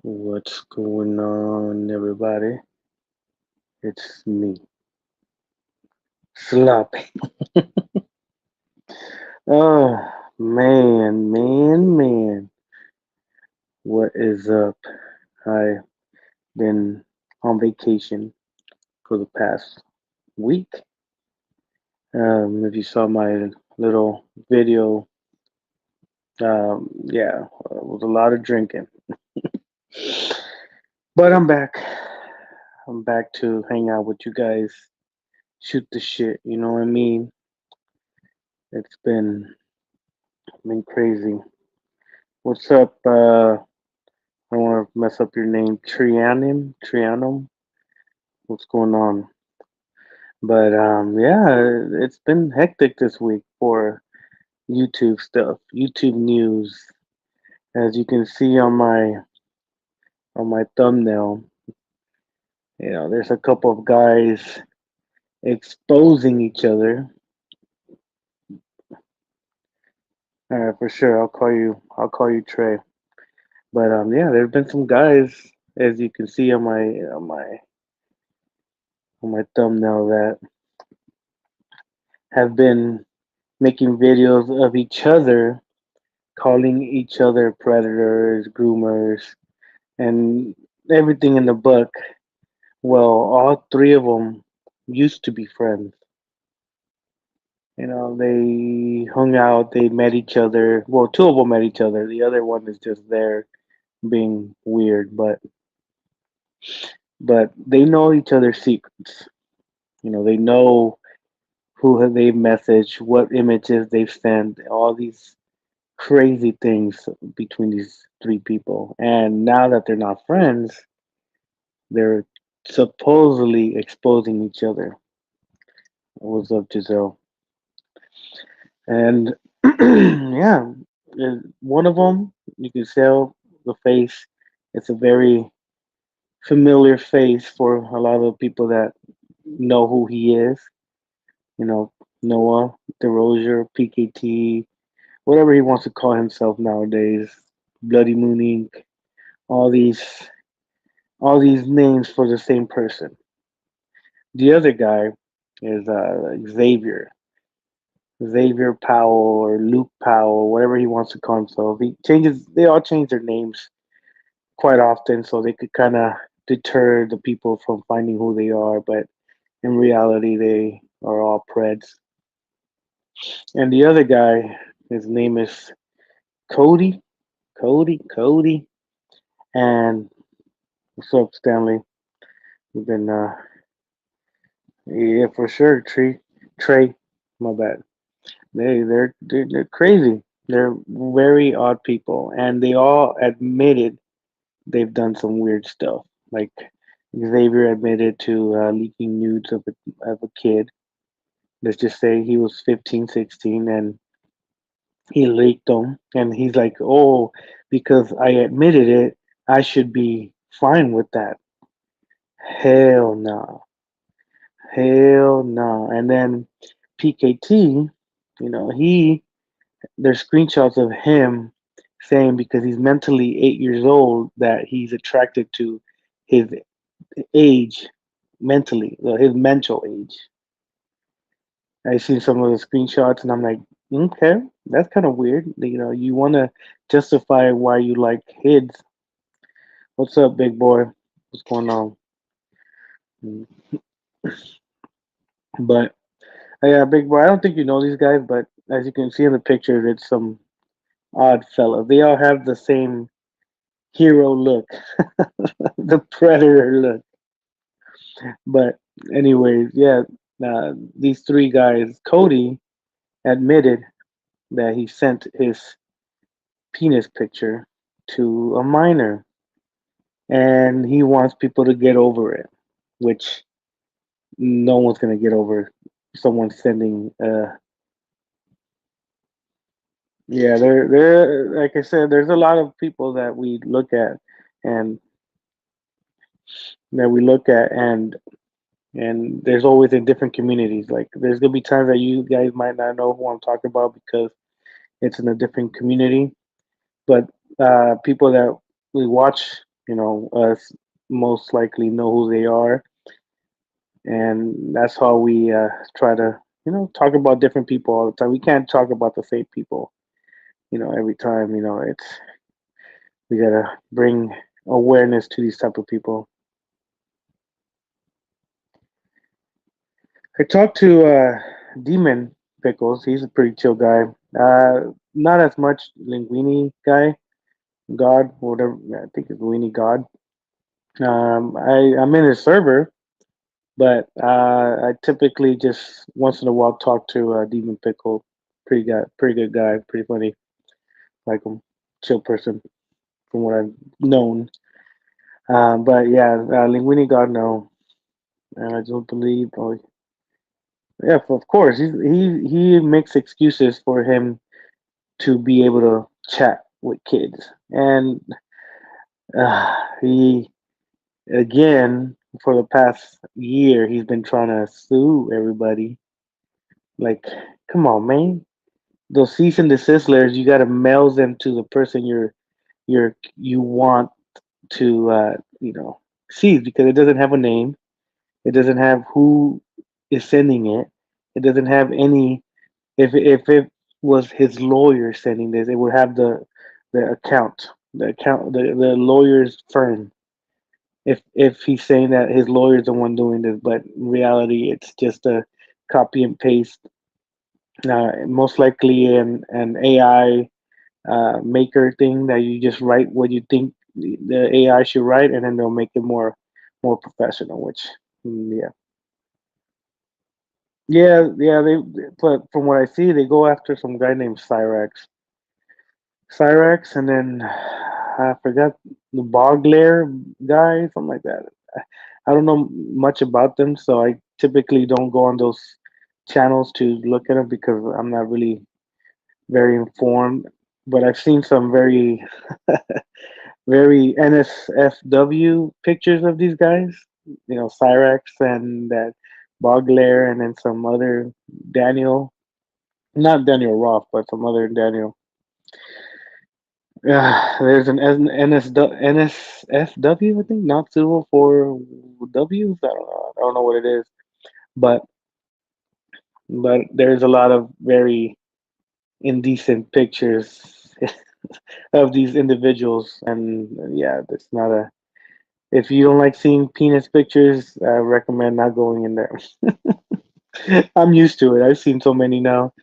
What's going on, everybody? It's me, Sloppy. Oh, man. What is up? I've been on vacation for the past week. If you saw my little video, yeah, it was a lot of drinking. But I'm back. I'm back to hang out with you guys, shoot the shit. You know what I mean? It's been crazy. What's up? I don't want to mess up your name, Trianum. What's going on? But yeah, it's been hectic this week for YouTube stuff, YouTube news. As you can see on my thumbnail, there's a couple of guys exposing each other. All right, for sure, I'll call you Trey. But yeah, there's been some guys, as you can see on my thumbnail, that have been making videos of each other, calling each other predators, groomers, and everything in the book. Well, all three of them used to be friends. They hung out, they met each other. Well, two of them met each other. The other one is just there being weird, but they know each other's secrets. They know who they've messaged, what images they've sent, all these crazy things between these three people. And now that they're not friends, they're supposedly exposing each other. What's up, Giselle? And yeah, one of them, you can tell the face. It's a very familiar face for a lot of people that know who he is. You know, Noah DeRozier, PKT, whatever he wants to call himself nowadays. Bloody Moon Inc. All these, all these names for the same person. The other guy is Xavier Powell or Luke Powell, whatever he wants to call himself. They all change their names quite often so they could kind of deter the people from finding who they are. But in reality, they are all Preds. And the other guy, his name is Cody. Cody. And what's up, Stanley? We've been, yeah, for sure. Trey, my bad. They're crazy. They're very odd people, and they all admitted they've done some weird stuff. Like Xavier admitted to leaking nudes of a kid. Let's just say he was 15, 16, and he leaked them. And he's like, "Oh, because I admitted it, I should be fine with that." Hell no, hell no. And then PKT, he there's screenshots of him saying because he's mentally 8 years old that he's attracted to his age mentally, his mental age. I seen some of the screenshots and I'm like, okay, that's kind of weird. You want to justify why you like kids. What's up, big boy? What's going on? Mm. But yeah, big boy. I don't think you know these guys, but as you can see in the picture, it's some odd fella. They all have the same hero look, the predator look. But anyways, yeah, these three guys. Cody admitted that he sent his penis picture to a minor, and he wants people to get over it, which no one's gonna get over. Someone sending, yeah, there. Like I said, there's a lot of people that we look at, and that we look at, and there's always in different communities. Like there's gonna be times that you guys might not know who I'm talking about because it's in a different community, but people that we watch Us most likely know who they are, and that's how we try to talk about different people all the time. We can't talk about the same people every time. It's we gotta bring awareness to these type of people. I talked to Demon Pickles. He's a pretty chill guy. Not as much Linguini guy, God, whatever. I think it's Linguini God. I'm in his server, but I typically just once in a while talk to Demon Pickle. Pretty good guy, pretty funny. Like him, chill person from what I've known. But yeah, Linguini God, no, and I don't believe. Oh, yeah, of course, he makes excuses for him to be able to chat with kids, and he again for the past year he's been trying to sue everybody. Like, come on, man. Those cease and desist letters, you got to mail them to the person you want to seize because it doesn't have a name. It doesn't have who is sending it. It doesn't have any. If it was his lawyer sending this, it would have the lawyer's firm. If he's saying that his lawyer's the one doing this, but in reality, it's just a copy and paste. Most likely an AI maker thing that you just write what you think the AI should write, and then they'll make it more professional. Which, yeah, yeah. But from what I see, they go after some guy named Cyrax, and then I forgot the Boglair guy, something like that. I don't know much about them, so I typically don't go on those channels to look at them because I'm not really very informed. But I've seen some very NSFW pictures of these guys. Cyrax and that Boglair, and then some other Daniel, not Daniel Roth, but some other Daniel. Yeah, there's an NSFW, I think, not 204 Ws. I don't know what it is, but there's a lot of very indecent pictures of these individuals, and yeah, that's not a. If you don't like seeing penis pictures, I recommend not going in there. I'm used to it. I've seen so many now.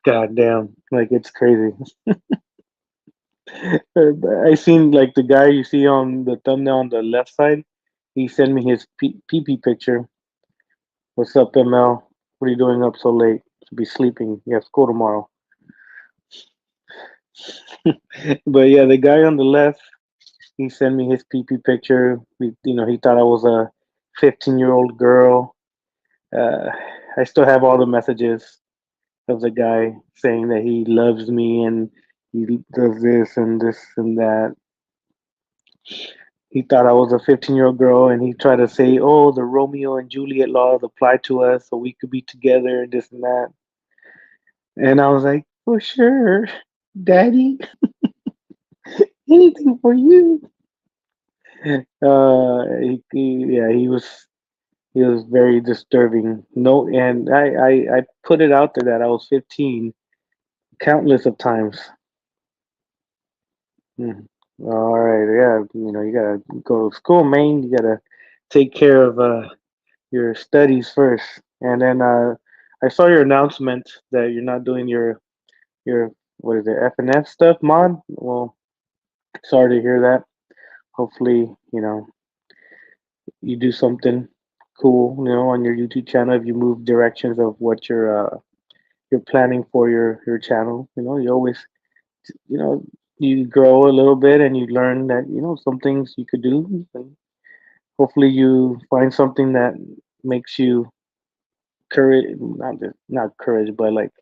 God damn, like it's crazy. I seen like the guy you see on the thumbnail on the left side. He sent me his pee picture. What's up, ML? What are you doing up so late? Should be sleeping. You have school tomorrow. But yeah, the guy on the left, he sent me his pee picture. He thought I was a 15-year-old girl. Uh, I still have all the messages of the guy saying that he loves me and he does this and this and that. He thought I was a 15-year-old girl, and he tried to say, "Oh, the Romeo and Juliet laws apply to us, so we could be together and this and that." And I was like, "For sure, Daddy, anything for you." Yeah, he was very disturbing. No, and I put it out there that I was 15 countless of times. Mhm. All right, yeah, you gotta go to school, man. You gotta take care of your studies first. And then I saw your announcement that you're not doing your what is it FNF stuff mod. Well, sorry to hear that. Hopefully, you do something cool, on your YouTube channel if you move directions of what you're planning for your channel. You always you know you grow a little bit and you learn that some things you could do, and hopefully you find something that makes you courage, not courage, but like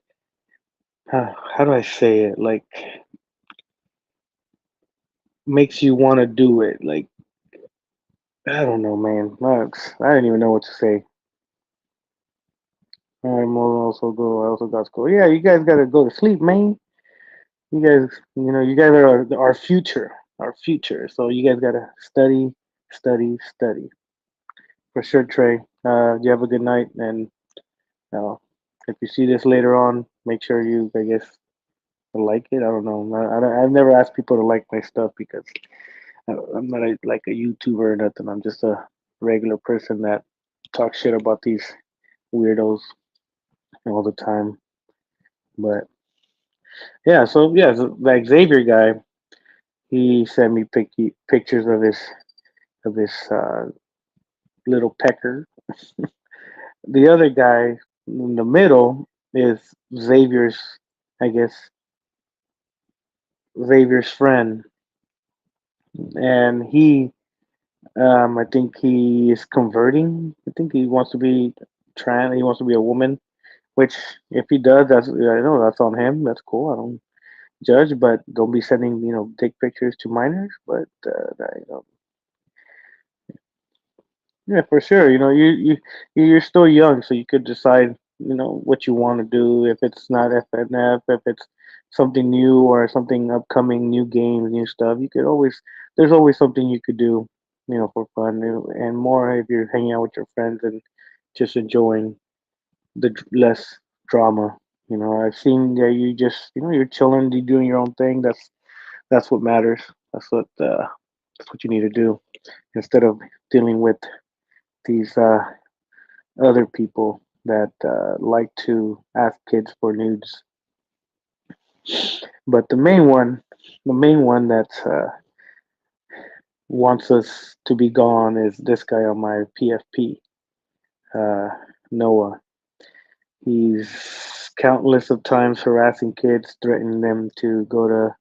how do I say it? Like makes you want to do it. Like I don't know, man. I didn't even know what to say. All right, Mo also go. I also got school. Yeah, you guys gotta go to sleep, man. You guys are our future. our future. So you guys gotta study, study, study for sure, Trey. You have a good night, and uh, if you see this later on, make sure you, I guess, like it. I don't know. I've never asked people to like my stuff because I'm not like a YouTuber or nothing. I'm just a regular person that talks shit about these weirdos all the time. But yeah, so yeah, so that Xavier guy, he sent me pictures of his little pecker. The other guy in the middle is Xavier's, I guess, Xavier's friend, and I think he is converting. I think he wants to be trans. He wants to be a woman. Which, if he does, that's I know that's on him. That's cool. I don't judge, but don't be sending dick pictures to minors. But yeah, for sure. You're still young, so you could decide what you want to do. If it's not FNF, if it's something new or something upcoming, new games, new stuff, you could always there's always something you could do, for fun and more if you're hanging out with your friends and just enjoying less drama. I've seen that you just you're chilling, you doing your own thing. That's what matters. That's what you need to do instead of dealing with these other people that like to ask kids for nudes. But the main one that wants us to be gone is this guy on my PFP, uh, Noah. He's countless of times harassing kids, threatening them to go to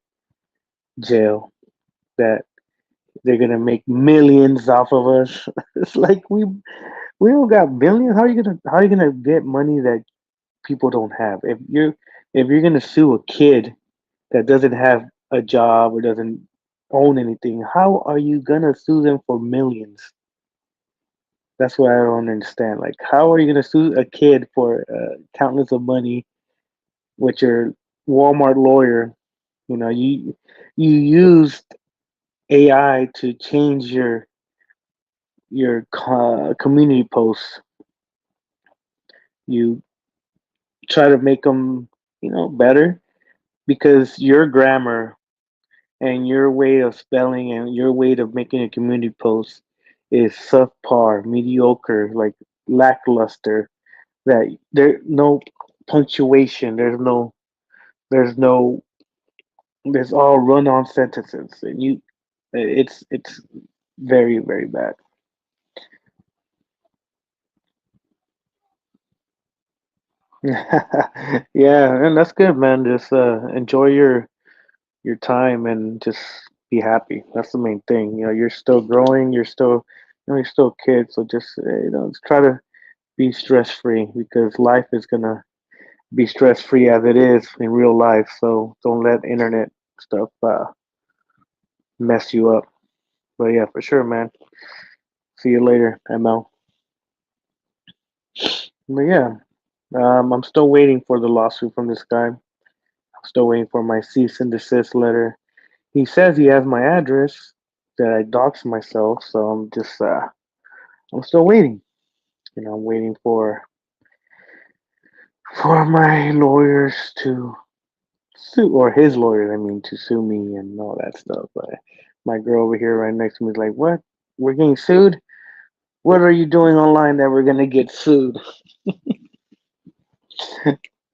jail. That they're gonna make millions off of us. It's like we don't got millions. How are you gonna get money that people don't have? If you're gonna sue a kid that doesn't have a job or doesn't own anything, how are you gonna sue them for millions? That's what I don't understand. Like, how are you gonna sue a kid for countless of money with your Walmart lawyer? You used AI to change your community posts. You try to make them better because your grammar and your way of spelling and your way of making a community post is subpar, mediocre, like lackluster. That there no punctuation. There's no there's all run-on sentences, and it's very very bad. Yeah, and that's good, man. Just enjoy your time and just be happy. That's the main thing. You're still growing. You're still a kid. So just just try to be stress free because life is gonna be stress free as it is in real life. So don't let internet stuff mess you up. But yeah, for sure, man. See you later, ML. But yeah, I'm still waiting for the lawsuit from this guy. I'm still waiting for my cease and desist letter. He says he has my address that I doxed myself, so I'm still waiting. I'm waiting for my lawyers to sue, or his lawyers, I mean, to sue me and all that stuff. But my girl over here right next to me is like, "What? We're getting sued? What are you doing online that we're gonna get sued?"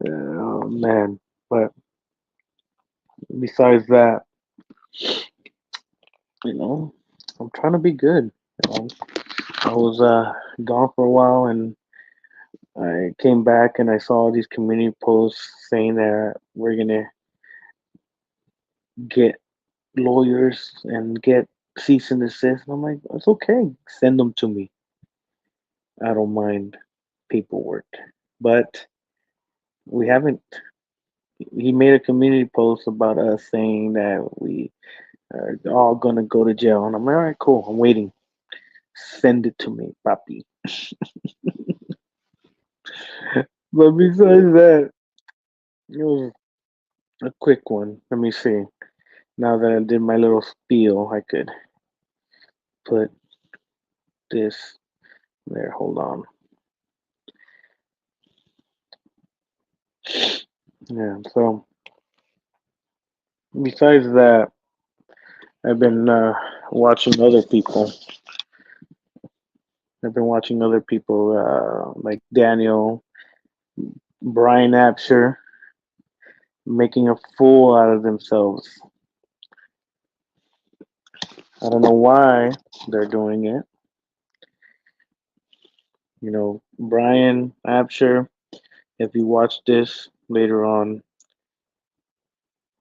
Oh man! But besides that, you know, I'm trying to be good. You know, I was gone for a while, and I came back and I saw these community posts saying that we're gonna get lawyers and get cease and desist. And I'm like, it's okay, send them to me. I don't mind paperwork, but we haven't. He made a community post about us saying that we are all gonna go to jail, and I'm like, all right, cool. I'm waiting. Send it to me, papi. But besides that, it was a quick one. Let me see. Now that I did my little spiel, I could put this there. Hold on. Yeah. So besides that, I've been watching other people. I've been watching other people like Daniel, Brian Apsher, making a fool out of themselves. I don't know why they're doing it. Brian Apsher, if you watch this later on,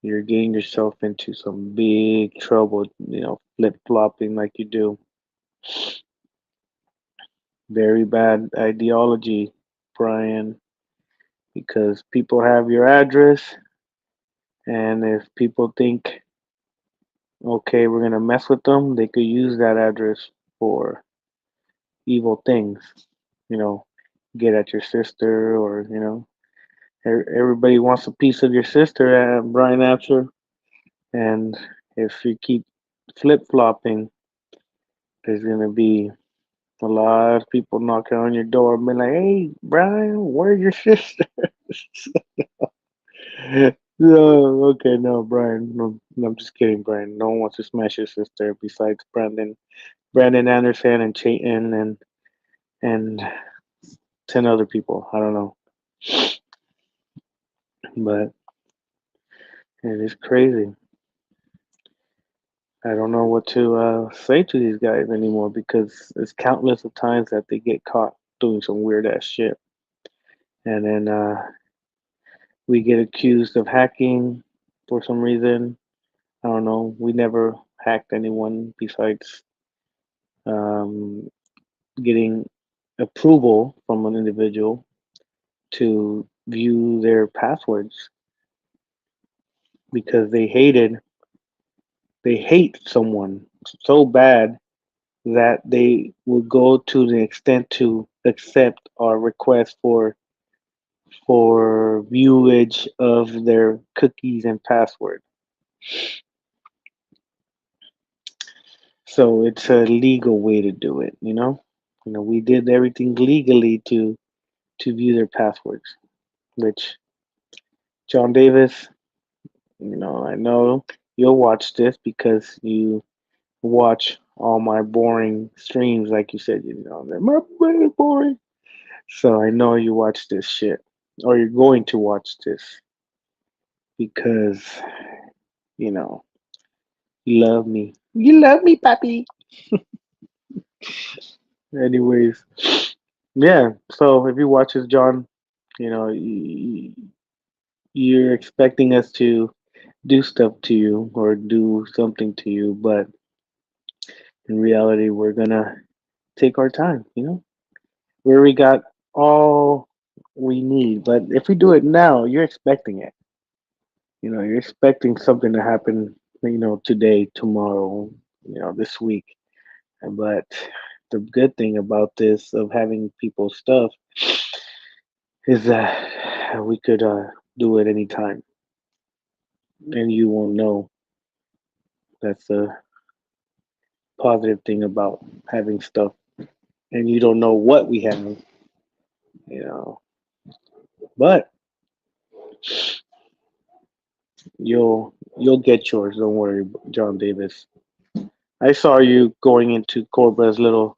you're getting yourself into some big trouble, flip flopping like you do. Very bad ideology, Brian, because people have your address, and if people think, okay, we're going to mess with them, they could use that address for evil things, you know, get at your sister, or, everybody wants a piece of your sister, Brian Apsher. And if you keep flip flopping, there's going to be a lot of people knocking on your door and be like, hey, Brian, where's your sister? No, okay, no, Brian. No, no, I'm just kidding, Brian. No one wants to smash your sister besides Brandon Anderson, and Chayton, and 10 other people. I don't know. But it is crazy. I don't know what to say to these guys anymore, because it's countless of times that they get caught doing some weird ass shit. And then we get accused of hacking for some reason. I don't know. We never hacked anyone besides um, getting approval from an individual to view their passwords, because they hate someone so bad that they would go to the extent to accept our request for viewage of their cookies and password. So it's a legal way to do it, you know? We did everything legally to view their passwords, which John Davis, I know you'll watch this because you watch all my boring streams, like you said, they're my very boring. So I know you watch this shit, or you're going to watch this, because, you know, you love me. You love me, papi. Anyways, yeah. So if you watch this, John, you're expecting us to do stuff to you or do something to you, but in reality, we're gonna take our time, where we got all we need. But if we do it now, you're expecting it. You're expecting something to happen, today, tomorrow, this week. But the good thing about this of having people's stuff is that we could do it anytime, and you won't know. That's the positive thing about having stuff, and you don't know what we have, you know. But you'll get yours. Don't worry, John Davis. I saw you going into Cobra's little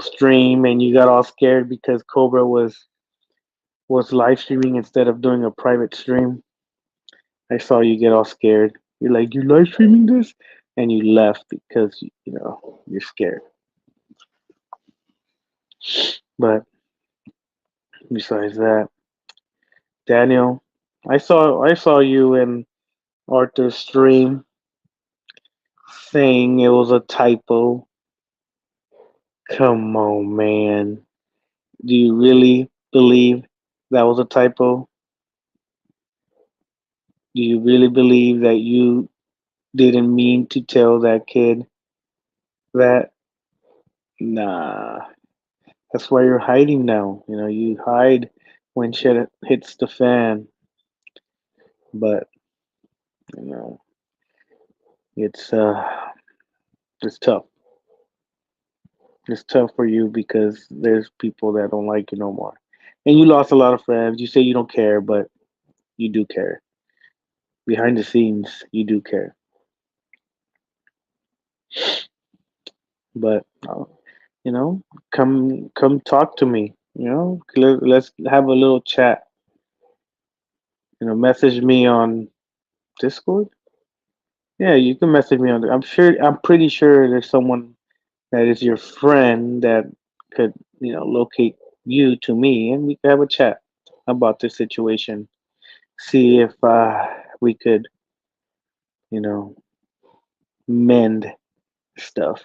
stream, and you got all scared because Cobra was live streaming instead of doing a private stream. I saw you get all scared. You're like, you live streaming this, and you left because you're scared. But besides that, Daniel, I saw you in Arthur's stream saying it was a typo. Come on, man. Do you really believe that was a typo? Do you really believe that you didn't mean to tell that kid that? Nah. That's why you're hiding now. You hide when shit hits the fan. But, you know, It's it's tough. It's tough for you because there's people that don't like you no more. And you lost a lot of friends. You say you don't care, but you do care. Behind the scenes, you do care. But you know, come talk to me. Let's have a little chat. Message me on Discord. Yeah, you can message me on. I'm pretty sure there's someone that is your friend that could, locate you to me, and we could have a chat about this situation. See if we could, you know, mend stuff.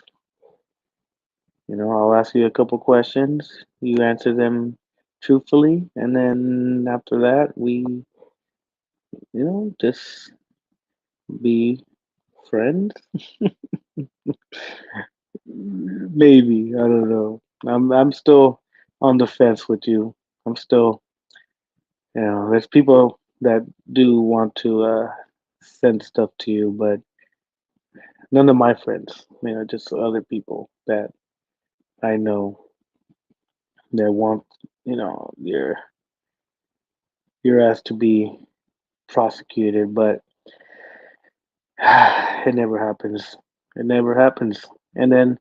I'll ask you a couple questions. You answer them truthfully, and then after that, we, just be friends. Maybe, I don't know. I'm still on the fence with you. I'm still, there's people that do want to send stuff to you, but none of my friends. Just other people that I know that want, your ass to be prosecuted, but it never happens. It never happens. And then,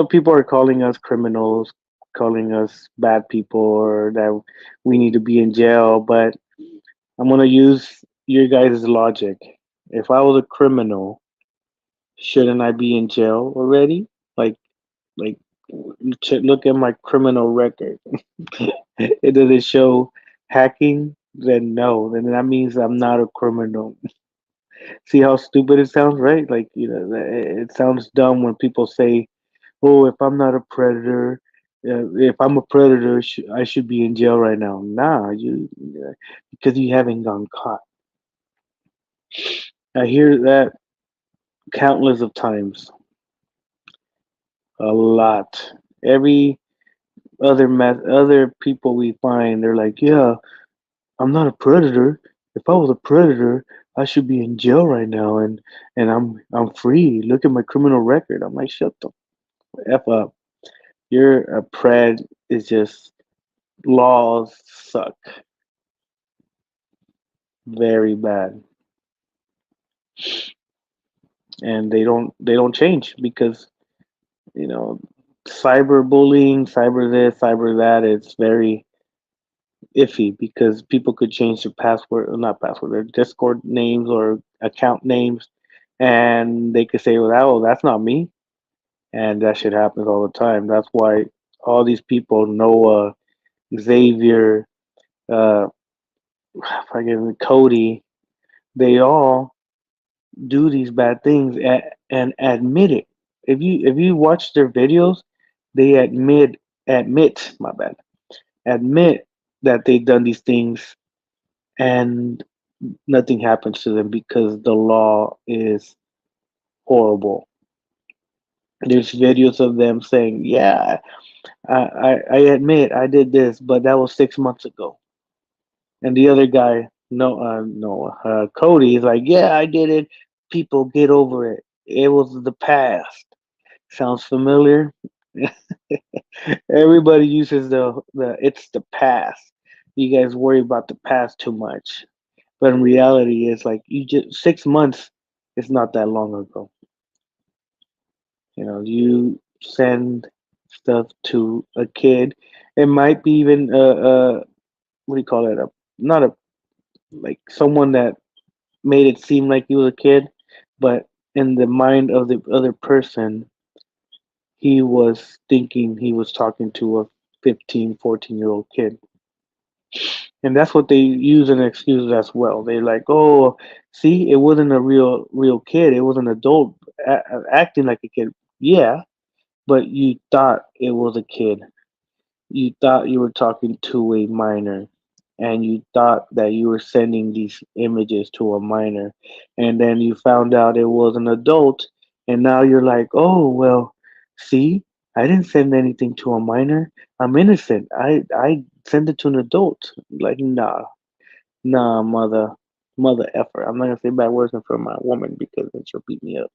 people are calling us criminals, calling us bad people, or that we need to be in jail. But I'm gonna use your guys' logic. If I was a criminal, shouldn't I be in jail already? Like, look at my criminal record. It doesn't show hacking. Then no, then that means I'm not a criminal. See how stupid it sounds, right? Like, it sounds dumb when people say, "Oh, if I'm not a predator, if I'm a predator, I should be in jail right now." Nah, because you haven't gone caught. I hear that countless of times, a lot. Every other people we find, they're like, "Yeah, I'm not a predator. If I was a predator, I should be in jail right now, and I'm free. Look at my criminal record." I'm like, shut the f up. You're a pred. Is just laws suck very bad, and they don't change because you know cyberbullying, cyber this, cyber that. It's very iffy because people could change their password, or not password, their Discord names or account names, and they could say, "Well, that's not me," and that shit happens all the time. That's why all these people, Noah, Xavier, uh, fucking Cody, they all do these bad things and admit it. If you watch their videos, they admit my bad, admit that they've done these things, and nothing happens to them because the law is horrible. There's videos of them saying, "Yeah, I admit I did this, but that was 6 months ago." And the other guy, no, Cody is like, "Yeah, I did it. People, get over it. It was the past." Sounds familiar? Everybody uses the it's the past. You guys worry about the past too much. But in reality, it's like you just 6 months. It's not that long ago. You send stuff to a kid. It might be even what do you call it? Not a like someone that made it seem like he was a kid, but in the mind of the other person, he was thinking he was talking to a 15, 14-year-old kid. And that's what they use an excuse as well. They're like, "Oh, see, it wasn't a real kid. It was an adult acting like a kid." Yeah, but you thought it was a kid. You thought you were talking to a minor, and you thought that you were sending these images to a minor, and then you found out it was an adult, and now you're like, "Oh, well, see, I didn't send anything to a minor. I'm innocent. I sent it to an adult." Like, nah, mother effer. I'm not gonna say bad words in front of my woman because then she'll beat me up.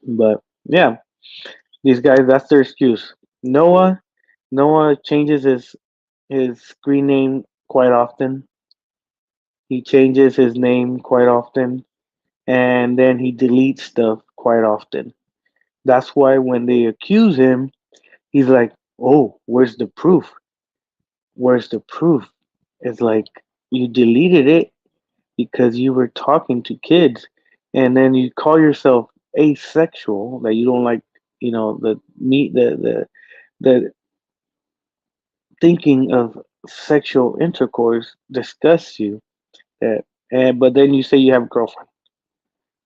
But yeah, these guys, that's their excuse. Noah, Noah changes his screen name quite often. He changes his name quite often, and then he deletes stuff quite often. That's why when they accuse him, he's like, "Oh, where's the proof? Where's the proof?" It's like you deleted it because you were talking to kids, and then you call yourself asexual, that you don't like, the meat, the thinking of sexual intercourse disgusts you. That, and but then you say you have a girlfriend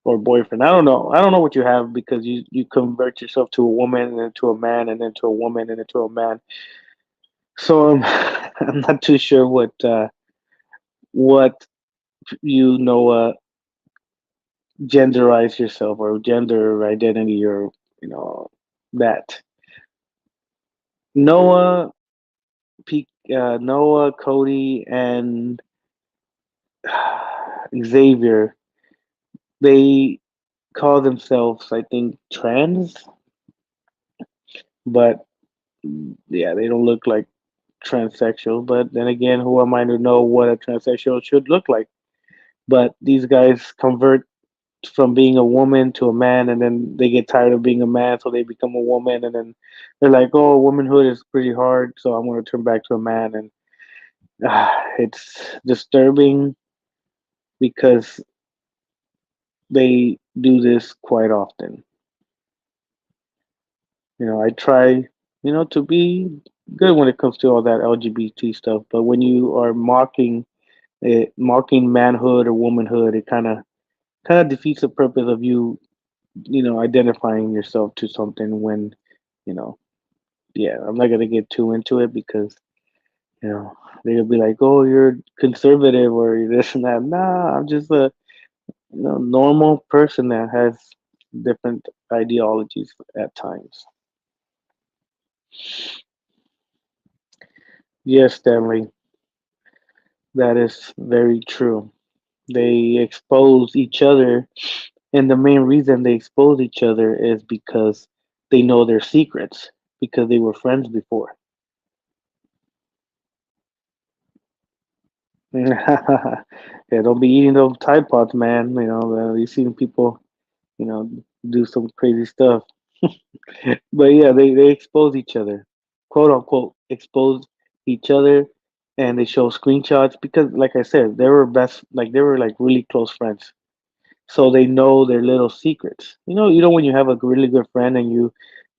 or boyfriend. I don't know. I don't know what you have because you convert yourself to a woman and then to a man and then to a woman and then to a man. So I'm not too sure what you know genderize yourself or gender identity or you know that Noah, Noah, Cody, and Xavier, they call themselves, I think, trans, but yeah, they don't look like transsexual. But then again, who am I to know what a transsexual should look like? But these guys convert from being a woman to a man, and then they get tired of being a man, so they become a woman, and then they're like, "Oh, womanhood is pretty hard, so I'm going to turn back to a man." And it's disturbing because they do this quite often. I try, to be good when it comes to all that LGBT stuff, but when you are mocking it, mocking manhood or womanhood, it kind of defeats the purpose of you, identifying yourself to something when, you know, yeah, I'm not gonna get too into it because, you know, they'll be like, "Oh, you're conservative or you're this and that." Nah, I'm just a, normal person that has different ideologies at times. Yes, Stanley, that is very true. They expose each other, and the main reason they expose each other is because they know their secrets because they were friends before. Yeah, don't be eating those Tide Pods, man. You've seen people, you know, do some crazy stuff. But yeah, they expose each other, quote unquote, expose each other, and they show screenshots because, like I said, they were like really close friends, so they know their little secrets. When you have a really good friend and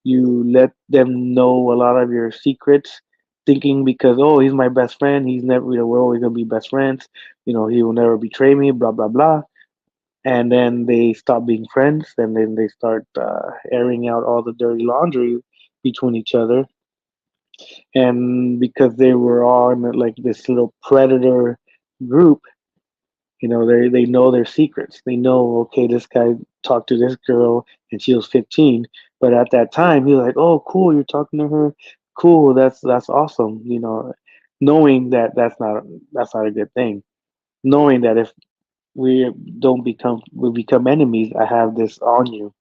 you let them know a lot of your secrets, thinking because, oh, he's my best friend, he's never, we're always gonna be best friends. He will never betray me, blah blah blah. And then they stop being friends, and then they start airing out all the dirty laundry between each other. And because they were all in like this little predator group, they know their secrets. They know, okay, this guy talked to this girl and she was 15, but at that time he's like, oh, cool, you're talking to her, cool, that's awesome. Knowing that that's not a good thing. Knowing that if we don't become we become enemies, I have this on you.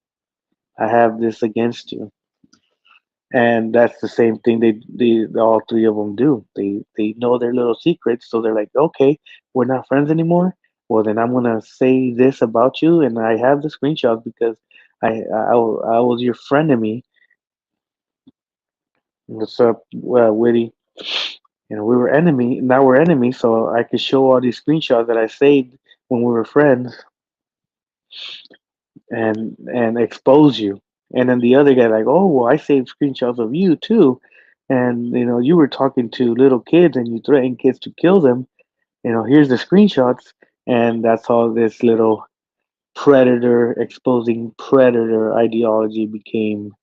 I have this against you. And that's the same thing they all three of them do. They know their little secrets, so they're like, okay, we're not friends anymore. Well, then I'm gonna say this about you, and I have the screenshots because I was your friend of me. What's up, Witty? We were enemy. Now we're enemies, so I could show all these screenshots that I saved when we were friends, and expose you. And then the other guy like, oh well, I saved screenshots of you too, and you were talking to little kids and you threatened kids to kill them. Here's the screenshots, and that's how this little predator exposing predator ideology became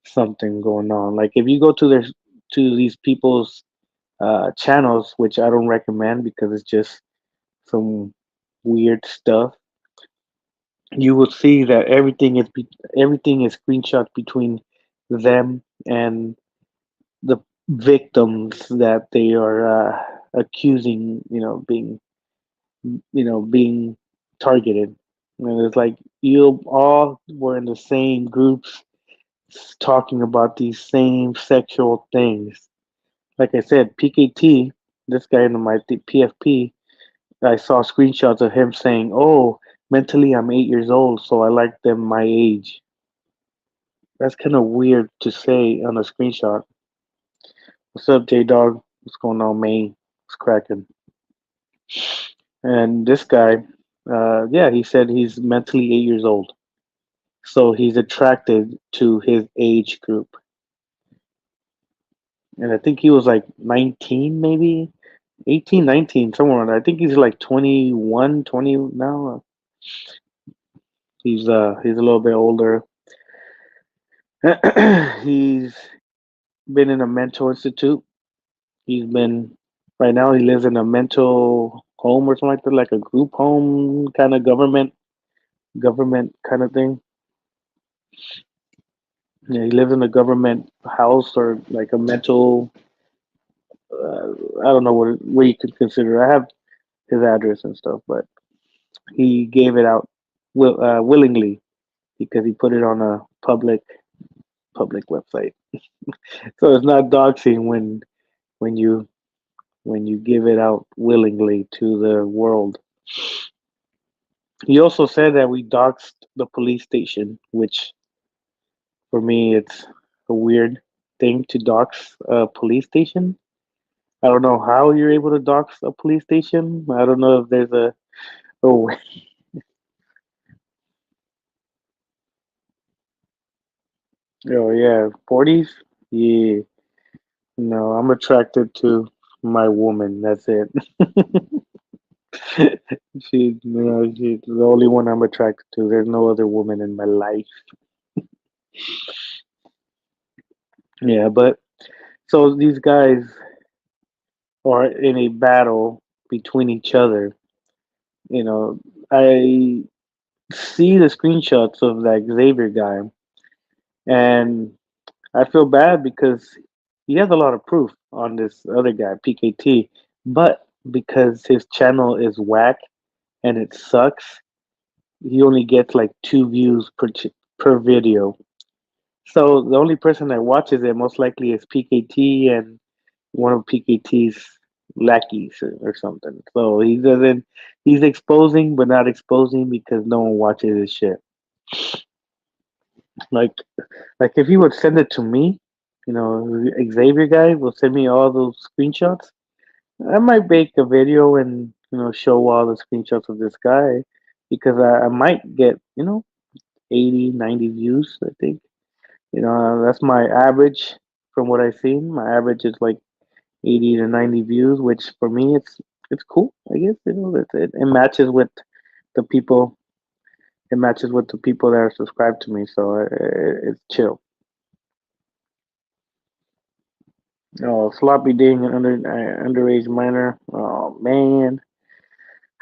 something going on. Like if you go to these people's channels, which I don't recommend because it's just some weird stuff, you will see that everything is screenshots between them and the victims that they are accusing, being targeted. And it's like you all were in the same groups talking about these same sexual things. Like I said, PKT, this guy in my PFP, I saw screenshots of him saying, "Oh, mentally I'm 8 years old, so I like them my age." That's kind of weird to say on a screenshot. What's up, J Dog? What's going on, man? What's cracking? And this guy, yeah, he said he's mentally 8 years old, so he's attracted to his age group. And I think he was like 19, maybe 18, 19, somewhere around there. I think he's like 21, 20 now. He's a little bit older. He's been in a mental institute. He's been right now. He lives in a mental home or something like that, like a group home kind of government kind of thing. Yeah, he lives in a government house or like a mental. I don't know what you could consider. I have his address and stuff, but he gave it out willingly because he put it on a public website. So it's not doxing when you when you give it out willingly to the world. He also said that we doxed the police station, which for me it's a weird thing to dox a police station. I don't know how you're able to dox a police station. I don't know if there's a oh oh yeah 40s. Yeah, no, I'm attracted to my woman. That's it. She's the only one I'm attracted to. There's no other woman in my life. Yeah, but so these guys are in a battle between each other. You know, I see the screenshots of that Xavier guy, and I feel bad because he has a lot of proof on this other guy, PKT, but because his channel is whack and it sucks, he only gets like 2 views per video. So the only person that watches it most likely is PKT and one of PKT's lackeys or something. So he doesn't. He's exposing, but not exposing because no one watches his shit. Like, like if he would send it to me, Xavier guy will send me all those screenshots. I might make a video and show all the screenshots of this guy because I might get 80, 90 views. I think that's my average from what I've seen. My average is like 80 to 90 views, which for me it's cool. I guess it matches with the people. It matches with the people that are subscribed to me, so it's chill. Oh, sloppy dating an underage minor. Oh man,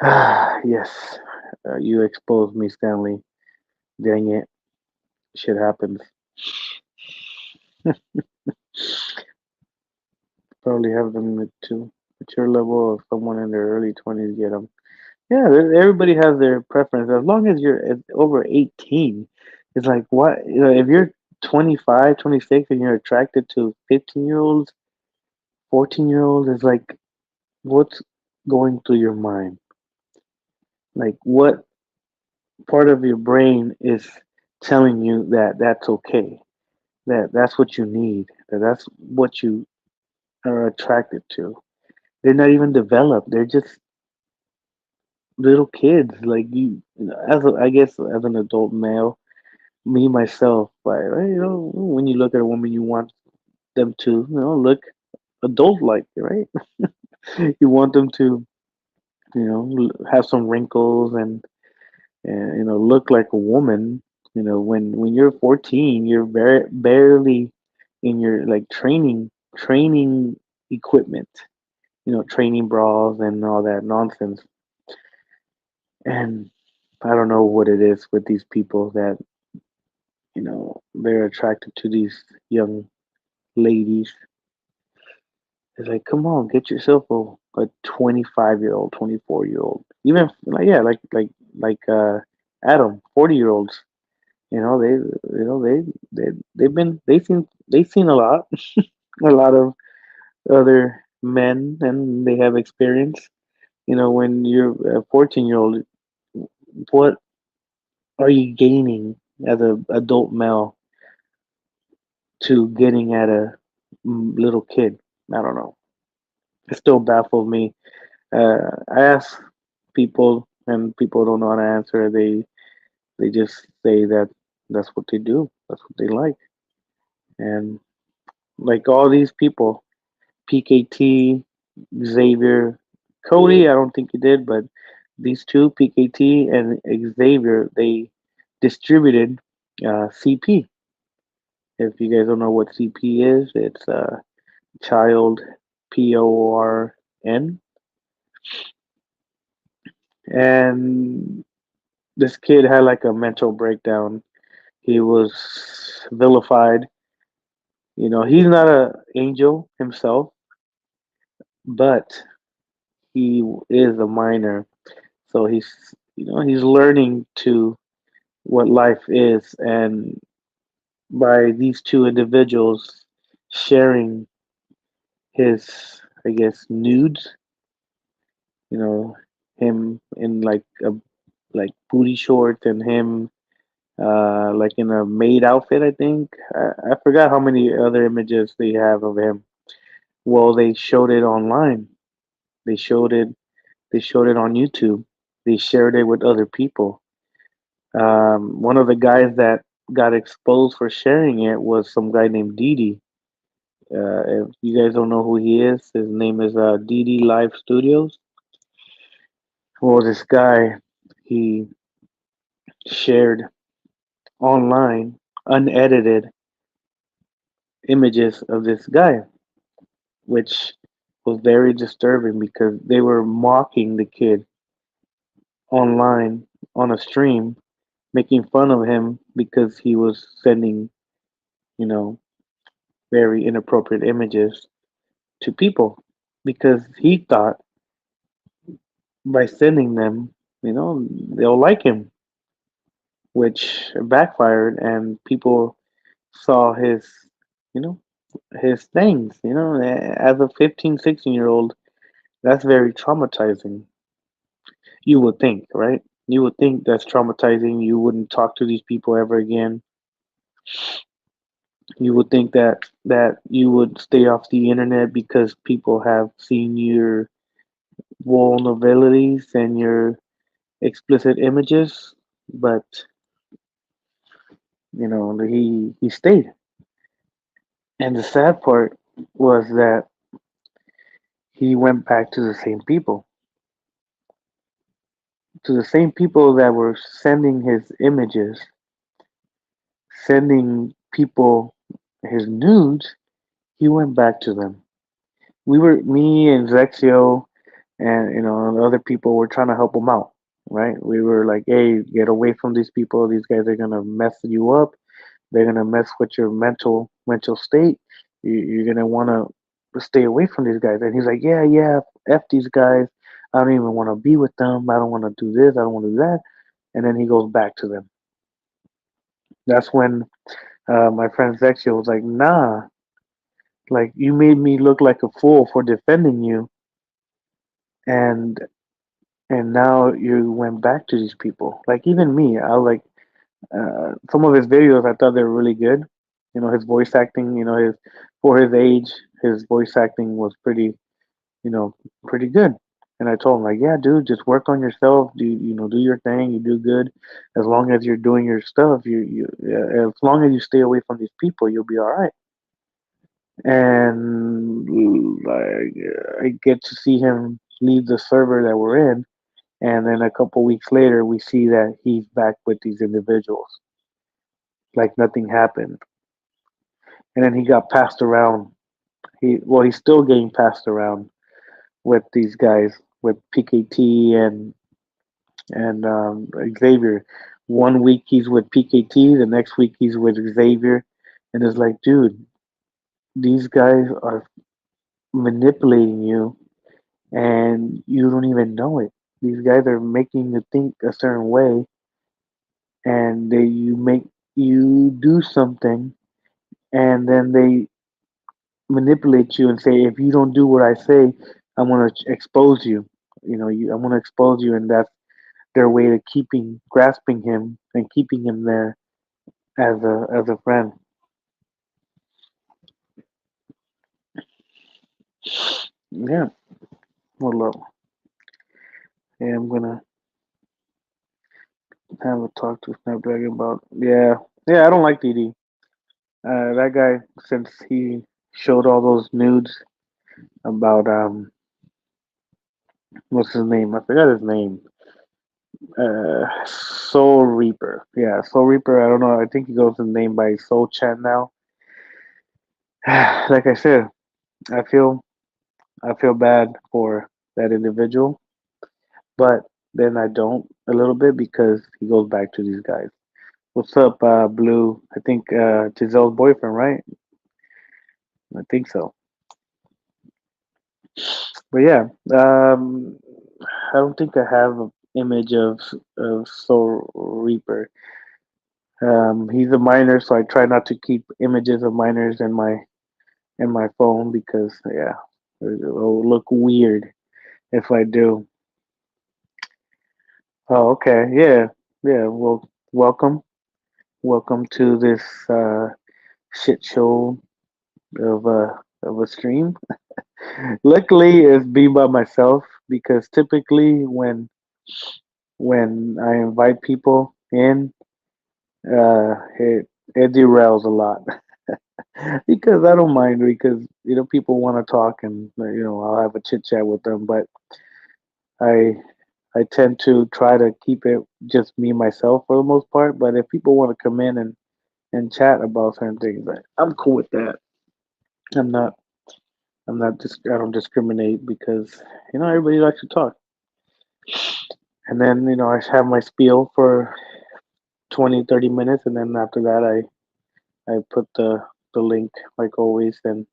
yes, you exposed me, Stanley. Dang it, shit happens. Probably have them to mature level of someone in their early 20s get them. Yeah, everybody has their preference. As long as you're over 18, it's like what, if you're 25, 26, and you're attracted to 15-year-olds, 14-year-olds, it's like, what's going through your mind? Like, what part of your brain is telling you that that's okay, that that's what you need, that that's what you are attracted to? They're not even developed. They're just little kids. Like I guess as an adult male, me myself, like when you look at a woman, you want them to look adult like, right? You want them to have some wrinkles and look like a woman. When you're 14, you're very barely in your like training equipment. Training bras and all that nonsense. And I don't know what it is with these people that they're attracted to these young ladies. It's like, come on, get yourself a 25-year-old, 24-year-old. Even like yeah, like at them. 40-year-olds. They've seen a lot, a lot of other men, and they have experience. When you're a 14-year-old, what are you gaining as a adult male to getting at a little kid? I don't know. It still baffles me. I ask people, and people don't know how to answer. They just say that that's what they do. That's what they like. And like all these people, PKT, Xavier, Cody, I don't think he did, but these two, PKT and Xavier, they distributed CP. If you guys don't know what CP is, it's child PORN. And this kid had like a mental breakdown. He was vilified. He's not an angel himself, but he is a minor. So he's learning to what life is, and by these two individuals sharing his, I guess, nudes, you know, him in like booty shorts and him like in a maid outfit, I think. I forgot how many other images they have of him. Well, they showed it online. They showed it. They showed it on YouTube. They shared it with other people. One of the guys that got exposed for sharing it was some guy named Didi. If you guys don't know who he is, his name is Didi Live Studios. Well, this guy, he shared online unedited images of this guy, which was very disturbing because they were mocking the kid online on a stream, making fun of him because he was sending, you know, very inappropriate images to people because he thought by sending them, they'll like him, which backfired, and people saw you know, his things. As a 15, 16-year old, that's very traumatizing. You would think, right? You would think that's traumatizing. You wouldn't talk to these people ever again. You would think that you would stay off the internet because people have seen your vulnerabilities and your explicit images, but he stayed. And the sad part was that he went back to the same people that were sending his images, sending people his nudes. He went back to them. Me and Zexio and other people were trying to help him out, right? We were like, hey, get away from these people. These guys are gonna mess you up. They're gonna mess with your mental state. You're gonna want to stay away from these guys. And he's like, yeah, yeah, f these guys. I don't even want to be with them. I don't want to do this. I don't want to do that. And then he goes back to them. That's when my friend Zexio was like, nah, like you made me look like a fool for defending you, and now you went back to these people. Like even me, I like some of his videos. I thought they were really good. His voice acting. His for his age, his voice acting was you know, pretty good. And I told him like, yeah, dude, just work on yourself. Do your thing. You do good. As long as you're doing your stuff, as long as you stay away from these people, you'll be all right. And like, I get to see him leave the server that we're in, and then a couple weeks later, we see that he's back with these individuals, like nothing happened. And then he got passed around. He's still getting passed around with these guys, with PKT and Xavier. One week he's with PKT, the next week he's with Xavier, and it's like, dude, these guys are manipulating you, and you don't even know it. These guys are making you think a certain way, and you do something, and then they manipulate you and say, if you don't do what I say, I'm gonna expose you. I'm gonna expose you, and that's their way of grasping him and keeping him there as a friend. Yeah, well, yeah, I'm gonna have a talk to Snapdragon about. Yeah, yeah, I don't like DD. That guy, since he showed all those nudes about what's his name? I forgot his name. Soul Reaper. Yeah, Soul Reaper. I don't know. I think he goes his name by Soul Chan now. Like I said, I feel I feel bad for that individual, but then I don't a little bit because he goes back to these guys. What's up, Blue? I think Giselle's boyfriend, right? I think so. But yeah, I don't think I have an image of Soul Reaper. He's a minor, so I try not to keep images of minors in my phone because yeah, it'll look weird if I do. Oh, okay, yeah, yeah. Well, welcome to this shit show of a stream. Luckily, it's be by myself because typically when I invite people in, it derails a lot because I don't mind because people want to talk and I'll have a chit chat with them, but I I tend to try to keep it just me myself for the most part. But if people want to come in and chat about certain things, I'm cool with that. I'm not I don't discriminate because everybody likes to talk. And then I have my spiel for 20-30 minutes, and then after that I put the link like always, and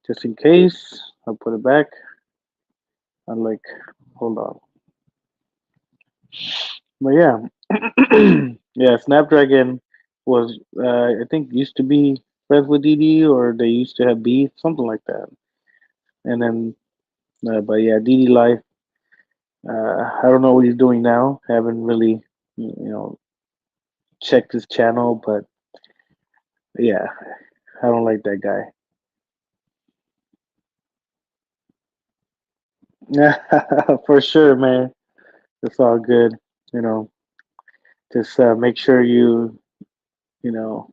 just in case I'll put it back. I'm like, hold on. But yeah, yeah, Snapdragon was I think used to be friends with DD, or they used to have beef, something like that. And then, but yeah, DD Life. I don't know what he's doing now. Haven't really, checked his channel, but yeah, I don't like that guy. Yeah, for sure, man. It's all good. You know, just make sure you know,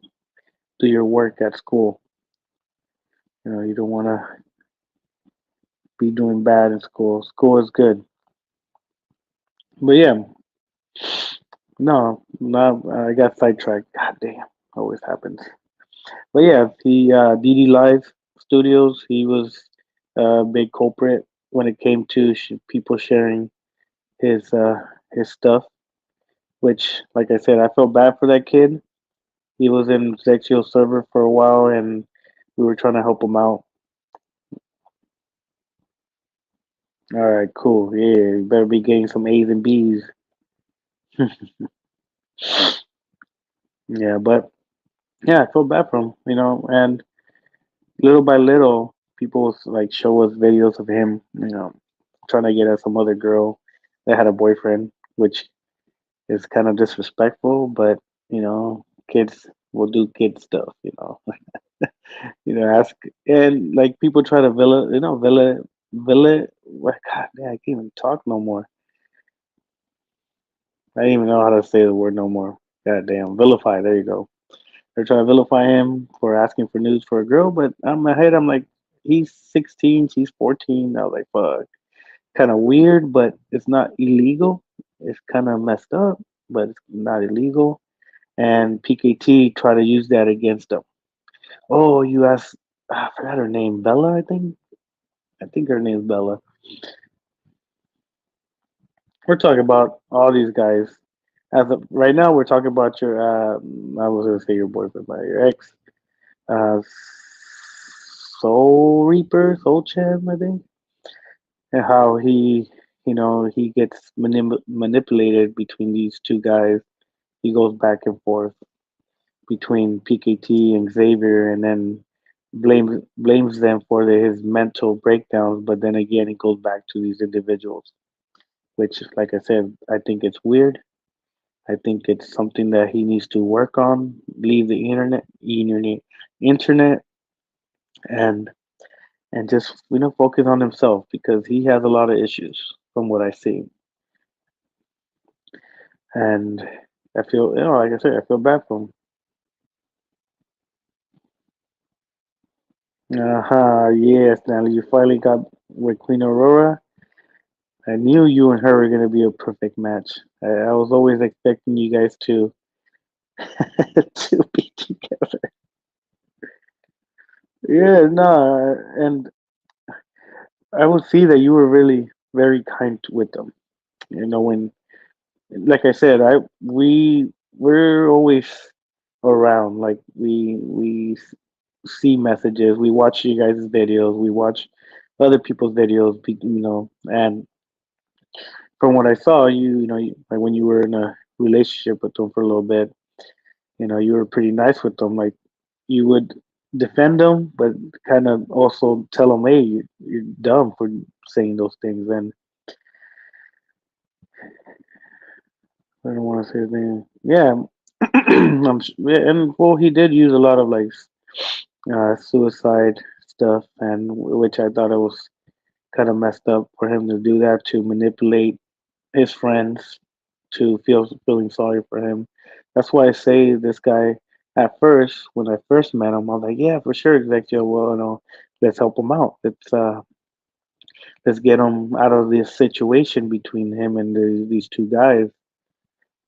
do your work at school. You don't want to be doing bad in school. School is good. But yeah, no, no, I got sidetracked. God damn, always happens. But yeah, the DD Live Studios, he was a big culprit when it came to people sharing his stuff. Which, like I said, I felt bad for that kid. He was in Zexio server for a while, and we were trying to help him out. All right, cool. Yeah, you better be getting some A's and B's. Yeah, but yeah, I feel bad for him, and little by little, people like show us videos of him, trying to get at some other girl that had a boyfriend, which is kind of disrespectful, but kids will do kid stuff, ask and like people try to what God, man, I can't even talk no more. I didn't even know how to say the word no more. God damn, vilify. There you go. They're trying to vilify him for asking for news for a girl, but in my head, I'm like, he's 16, she's 14. I was like, fuck, kind of weird, but it's not illegal. It's kind of messed up, but it's not illegal. And PKT try to use that against them. Oh, you asked, I forgot her name, Bella, I think. I think her name's Bella. We're talking about all these guys. As of right now, we're talking about your. I was gonna say your boyfriend, but your ex, uh, Soul Reaper, Soul Chan, I think, and how he gets manipulated between these two guys, he goes back and forth between PKT and Xavier, and then blames them for his mental breakdowns. But then again, he goes back to these individuals, which, like I said, I think it's weird. I think it's something that he needs to work on. Leave the internet, and just focus on himself because he has a lot of issues from what I see, and I feel like I said, I feel bad for him. Yes, Natalie, you finally got with Queen Aurora. I knew you and her were gonna be a perfect match. I was always expecting you guys to to be together. Yeah, no, and I would see that you were really very kind with them. When, like I said, we're always around. Like see messages, we watch you guys' videos, we watch other people's videos, and from what I saw, like when you were in a relationship with them for a little bit, you were pretty nice with them. Like you would defend them, but kind of also tell them, "Hey, you're dumb for saying those things." And I don't want to say his name. Yeah, yeah, and well, he did use a lot of like suicide stuff, and which I thought it was kind of messed up for him to do that to manipulate his friends to feeling sorry for him. That's why I say this guy at first, when I first met him, I was like, yeah, for sure, Ezekiel. Well, let's help him out. Let's get him out of this situation between him and these two guys.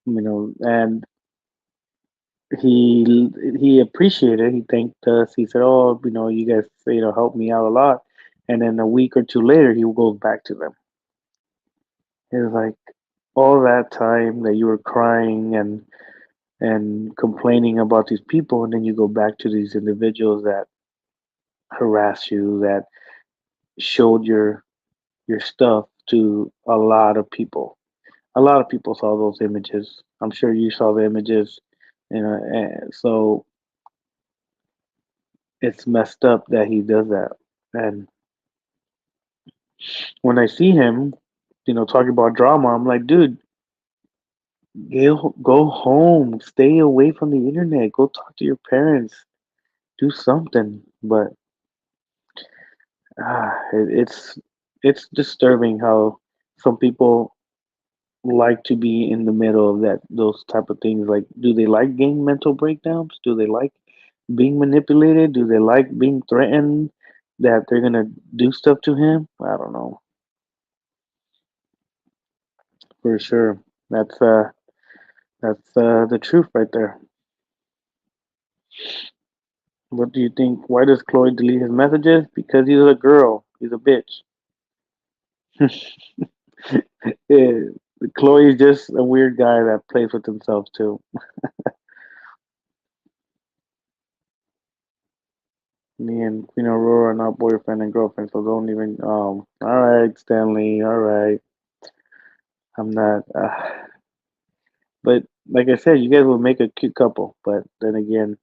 And he appreciated it. He thanked us. He said, "Oh, you guys, helped me out a lot." And then a week or two later, he goes back to them. It was like all that time that you were crying and complaining about these people, and then you go back to these individuals that harass you, that showed your stuff to a lot of people. A lot of people saw those images. I'm sure you saw the images, and so it's messed up that he does that. And when I see him, talking about drama, I'm like, dude, go home, stay away from the internet, go talk to your parents, do something. But it's disturbing how some people like to be in the middle of those type of things. Like, do they like getting mental breakdowns? Do they like being manipulated? Do they like being threatened that they're gonna do stuff to him? I don't know for sure. That's the truth right there. What do you think? Why does Chloe delete his messages? Because he's a girl. He's a bitch. Yeah, Chloe's just a weird guy that plays with himself too. Me and Queen Aurora are not boyfriend and girlfriend, so don't even. All right, Stanley. All right, I'm not. But like I said, you guys will make a cute couple. But then again,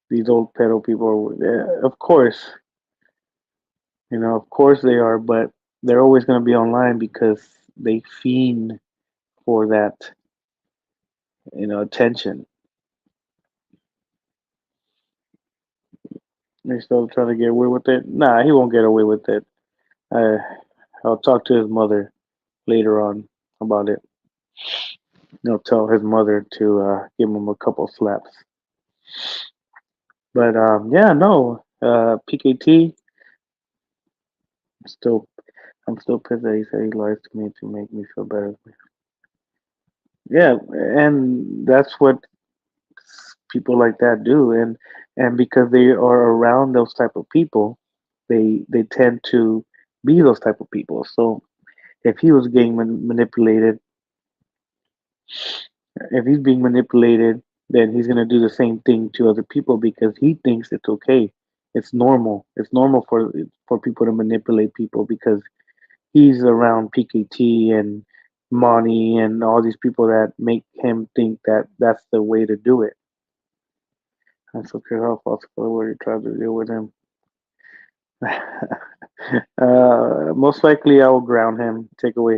these old pedo people, of course, of course they are. But they're always going to be online because they fiend for that, attention. They're still trying to get away with it. Nah, he won't get away with it. Uh, I'll talk to his mother later on about it. He'll tell his mother to give him a couple slaps. But yeah, no. PKT. Still, I'm still pissed that he said he lies to me to make me feel better. Yeah, and that's what people like that do, and because they are around those type of people, they tend to be those type of people. So if he was getting manipulated, if he's being manipulated, then he's gonna do the same thing to other people because he thinks it's okay. It's normal. It's normal for people to manipulate people because he's around PKT money and all these people that make him think that that's the way to do it. That's okay. How possible where you try to deal with him. Most likely, I will ground him, take away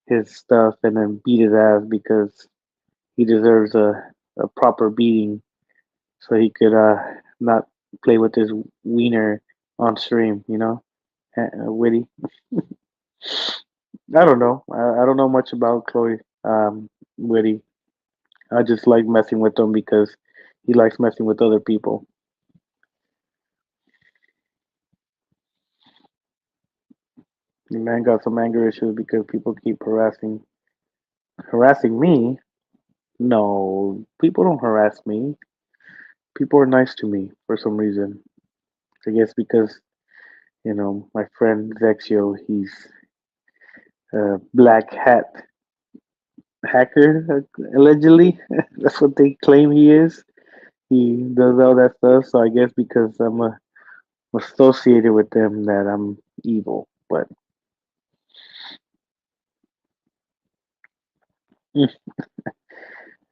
his stuff, and then beat his ass because he deserves a proper beating, so he could not play with his wiener on stream. Witty. I don't know. I don't know much about Chloe Witty. I just like messing with him because he likes messing with other people. The man got some anger issues because people keep harassing me. No, people don't harass me. People are nice to me for some reason. I guess because my friend Zexio, he's a black hat hacker allegedly. That's what they claim he is. He does all that stuff. So I guess because I'm associated with them, that I'm evil. But yeah,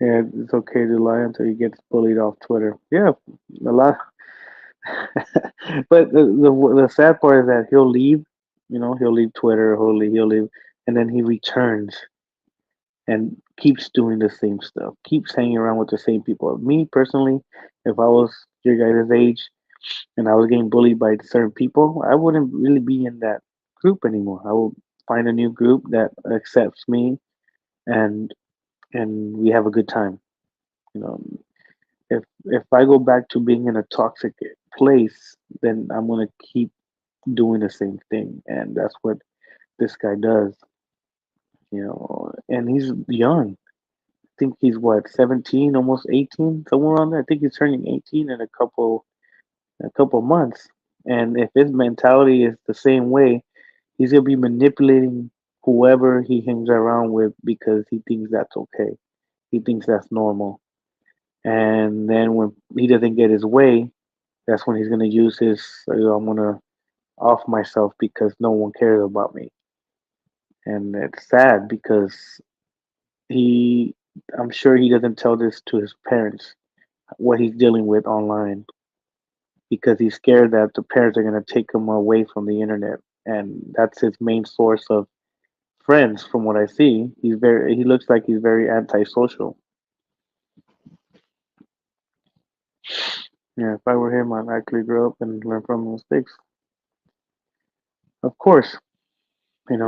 it's okay to lie until you get bullied off Twitter. Yeah, a lot. But the sad part is that he'll leave. He'll leave Twitter. He'll leave, and then he returns and keeps doing the same stuff. Keeps hanging around with the same people. Me personally, if I was your guys' age and I was getting bullied by certain people, I wouldn't really be in that group anymore. I will find a new group that accepts me, and we have a good time. You know, if I go back to being in a toxic place, then I'm gonna keep doing the same thing, and that's what this guy does. And he's young. I think he's what, 17, almost 18, somewhere around there. I think he's turning 18 in a couple months. And if his mentality is the same way, he's gonna be manipulating whoever he hangs around with because he thinks that's okay. He thinks that's normal. And then when he doesn't get his way, that's when he's gonna use his, I'm gonna off myself because no one cares about me. And it's sad because he, I'm sure he doesn't tell this to his parents, what he's dealing with online, because he's scared that the parents are going to take him away from the internet. And that's his main source of friends. From what I see, he looks like he's very antisocial. Yeah, if I were him, I'd actually grow up and learn from mistakes. Of course, as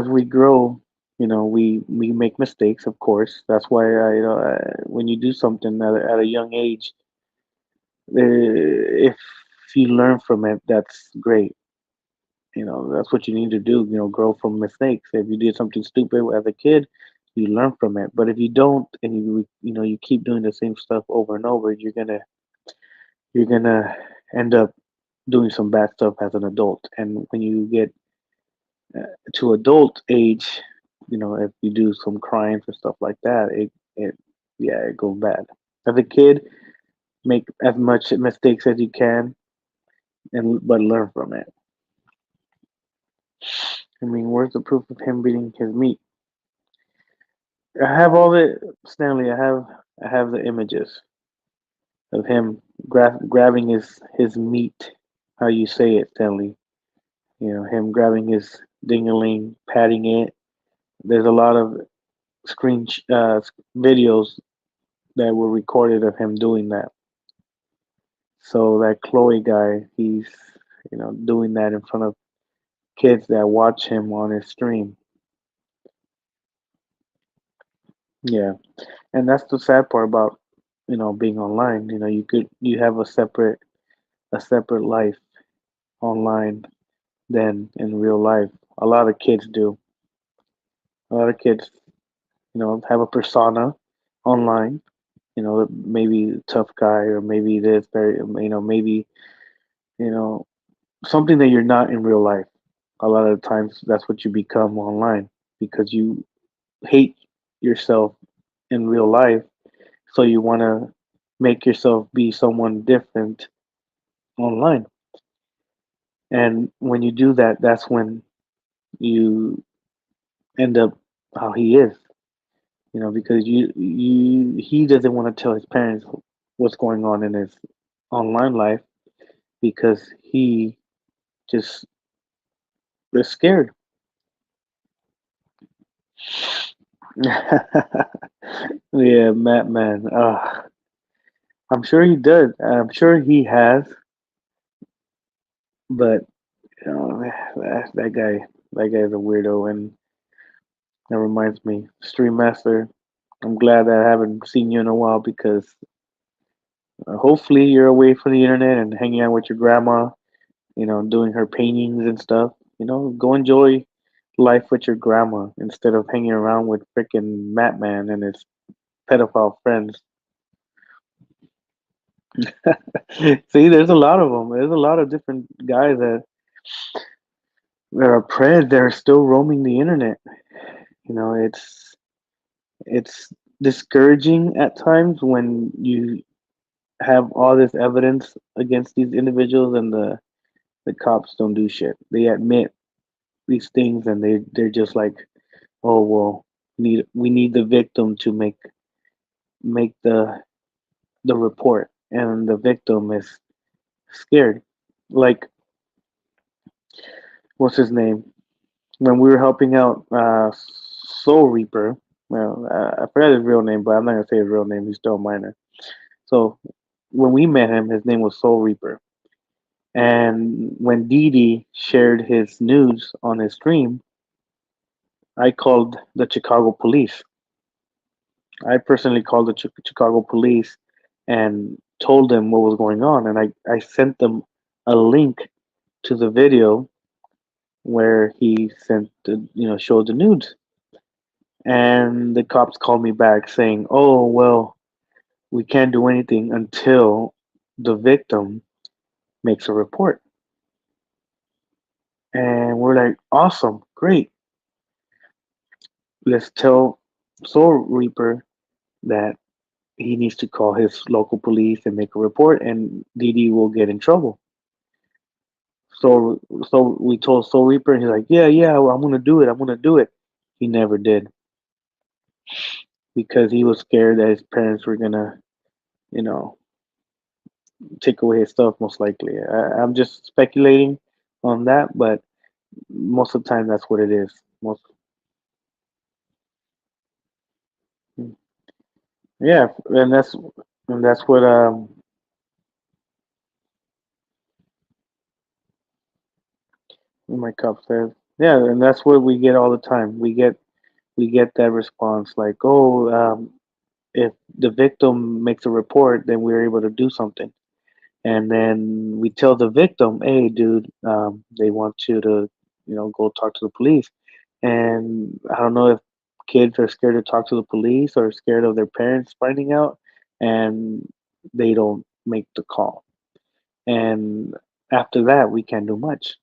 we grow, we make mistakes. Of course, that's why when you do something at a young age, if you learn from it, that's great. That's what you need to do. Grow from mistakes. If you did something stupid as a kid, you learn from it. But if you don't, and you keep doing the same stuff over and over, you're gonna end up doing some bad stuff as an adult. And when you get to adult age, if you do some crimes or stuff like that, it yeah, it goes bad. As a kid, make as much mistakes as you can, and but learn from it. I mean, where's the proof of him beating his meat? I have all the Stanley. I have the images of him grabbing his meat. How you say it, Stanley? Him grabbing his dingaling, patting it. There's a lot of videos that were recorded of him doing that. So that Chloe guy, he's doing that in front of kids that watch him on his stream. Yeah, and that's the sad part about being online. You have a separate life online than in real life. A lot of kids do. A lot of kids, have a persona online. Maybe tough guy, or maybe this very, maybe you know something that you're not in real life. A lot of times, that's what you become online because you hate yourself in real life, so you want to make yourself be someone different online. And when you do that, that's when you end up how he is. Because he doesn't want to tell his parents what's going on in his online life because he just is scared. Yeah, Matt, man. I'm sure he does. I'm sure he has, but that guy, that guy's a weirdo, and that reminds me, Stream Master. I'm glad that I haven't seen you in a while because hopefully you're away from the internet and hanging out with your grandma. Doing her paintings and stuff. Go enjoy life with your grandma instead of hanging around with freaking Matt Man and his pedophile friends. See, there's a lot of them. There's a lot of different guys that are preds that are still roaming the internet. It's discouraging at times when you have all this evidence against these individuals and the cops don't do shit. They admit these things and they're just like, oh well, we need the victim to make the report, and the victim is scared. Like, what's his name? When we were helping out Soul Reaper. Well, I forgot his real name, but I'm not gonna say his real name. He's still a minor. So when we met him, his name was Soul Reaper. And when Didi shared his news on his stream, I called the Chicago police. I personally called the Chicago police and told them what was going on, and I sent them a link to the video where he sent showed the nudes, and the cops called me back saying, "Oh well, we can't do anything until the victim makes a report." And we're like, "Awesome, great. Let's tell Soul Reaper that he needs to call his local police and make a report, and Didi will get in trouble." So we told Soul Reaper, and he's like, "Yeah, yeah, well, I'm gonna do it. I'm gonna do it." He never did because he was scared that his parents were gonna, you know, take away his stuff. Most likely, I'm just speculating on that, but most of the time, that's what it is. Most, yeah, and that's what my cup says. Yeah, and that's what we get all the time. We get that response like, "Oh, if the victim makes a report, then we're able to do something." And then we tell the victim, "Hey, dude, they want you to, go talk to the police." And I don't know if kids are scared to talk to the police or scared of their parents finding out, and they don't make the call. And after that, we can't do much.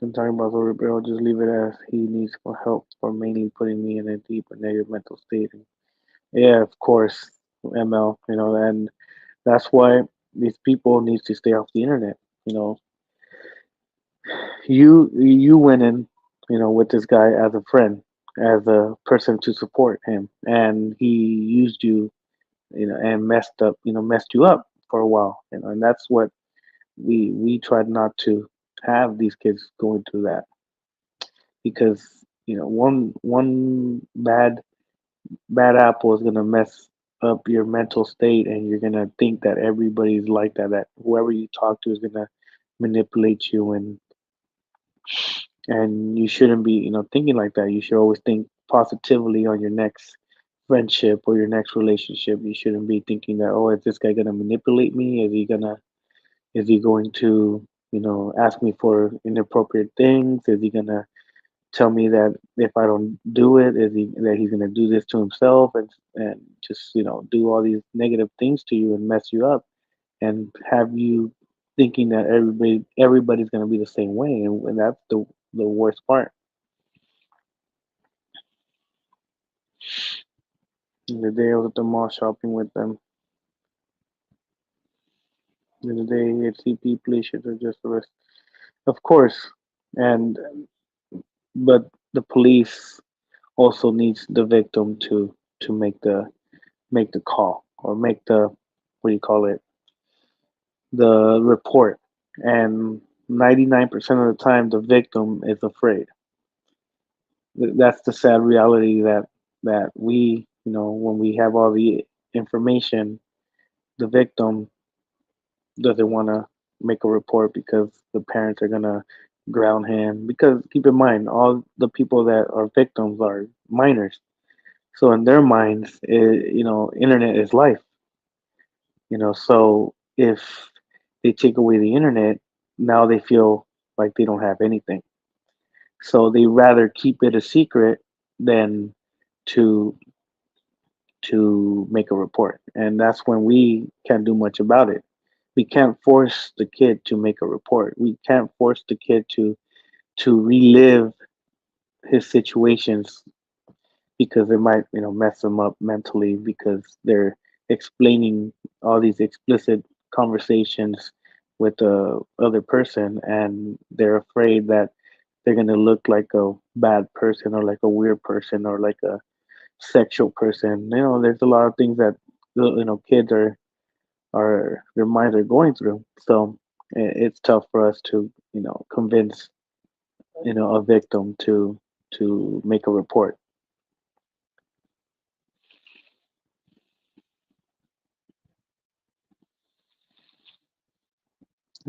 I'm talking about the I'll just leave it as he needs for help for mainly putting me in a deep and negative mental state. And yeah, of course, ML, and that's why these people need to stay off the internet. You know, you went in, with this guy as a friend, as a person to support him, and he used you, and messed you up for a while, and that's what we tried not to have these kids going through that because one bad apple is gonna mess up your mental state, and you're gonna think that everybody's like that. That whoever you talk to is gonna manipulate you, and you shouldn't be, thinking like that. You should always think positively on your next friendship or your next relationship. You shouldn't be thinking that, oh, is this guy gonna manipulate me? Is he going to, ask me for inappropriate things? Is he gonna tell me that if I don't do it, is he that he's gonna do this to himself and just do all these negative things to you and mess you up and have you thinking that everybody's gonna be the same way, and that's the worst part. The day I was at the mall shopping with them, the day HCP police should have just arrested. Of course, and but the police also needs the victim to make the call or make the what do you call it, the report. And 99% of the time the victim is afraid. That's the sad reality that we, when we have all the information, the victim doesn't want to make a report because the parents are going to ground him, because keep in mind all the people that are victims are minors. So in their minds, internet is life. So if they take away the internet, now they feel like they don't have anything. So they rather keep it a secret than to make a report. And that's when we can't do much about it. We can't force the kid to make a report. We can't force the kid to relive his situations, because it might, mess them up mentally, because they're explaining all these explicit conversations with the other person, and they're afraid that they're going to look like a bad person, or like a weird person, or like a sexual person. There's a lot of things that kids are their minds are going through. So it's tough for us to convince a victim to make a report.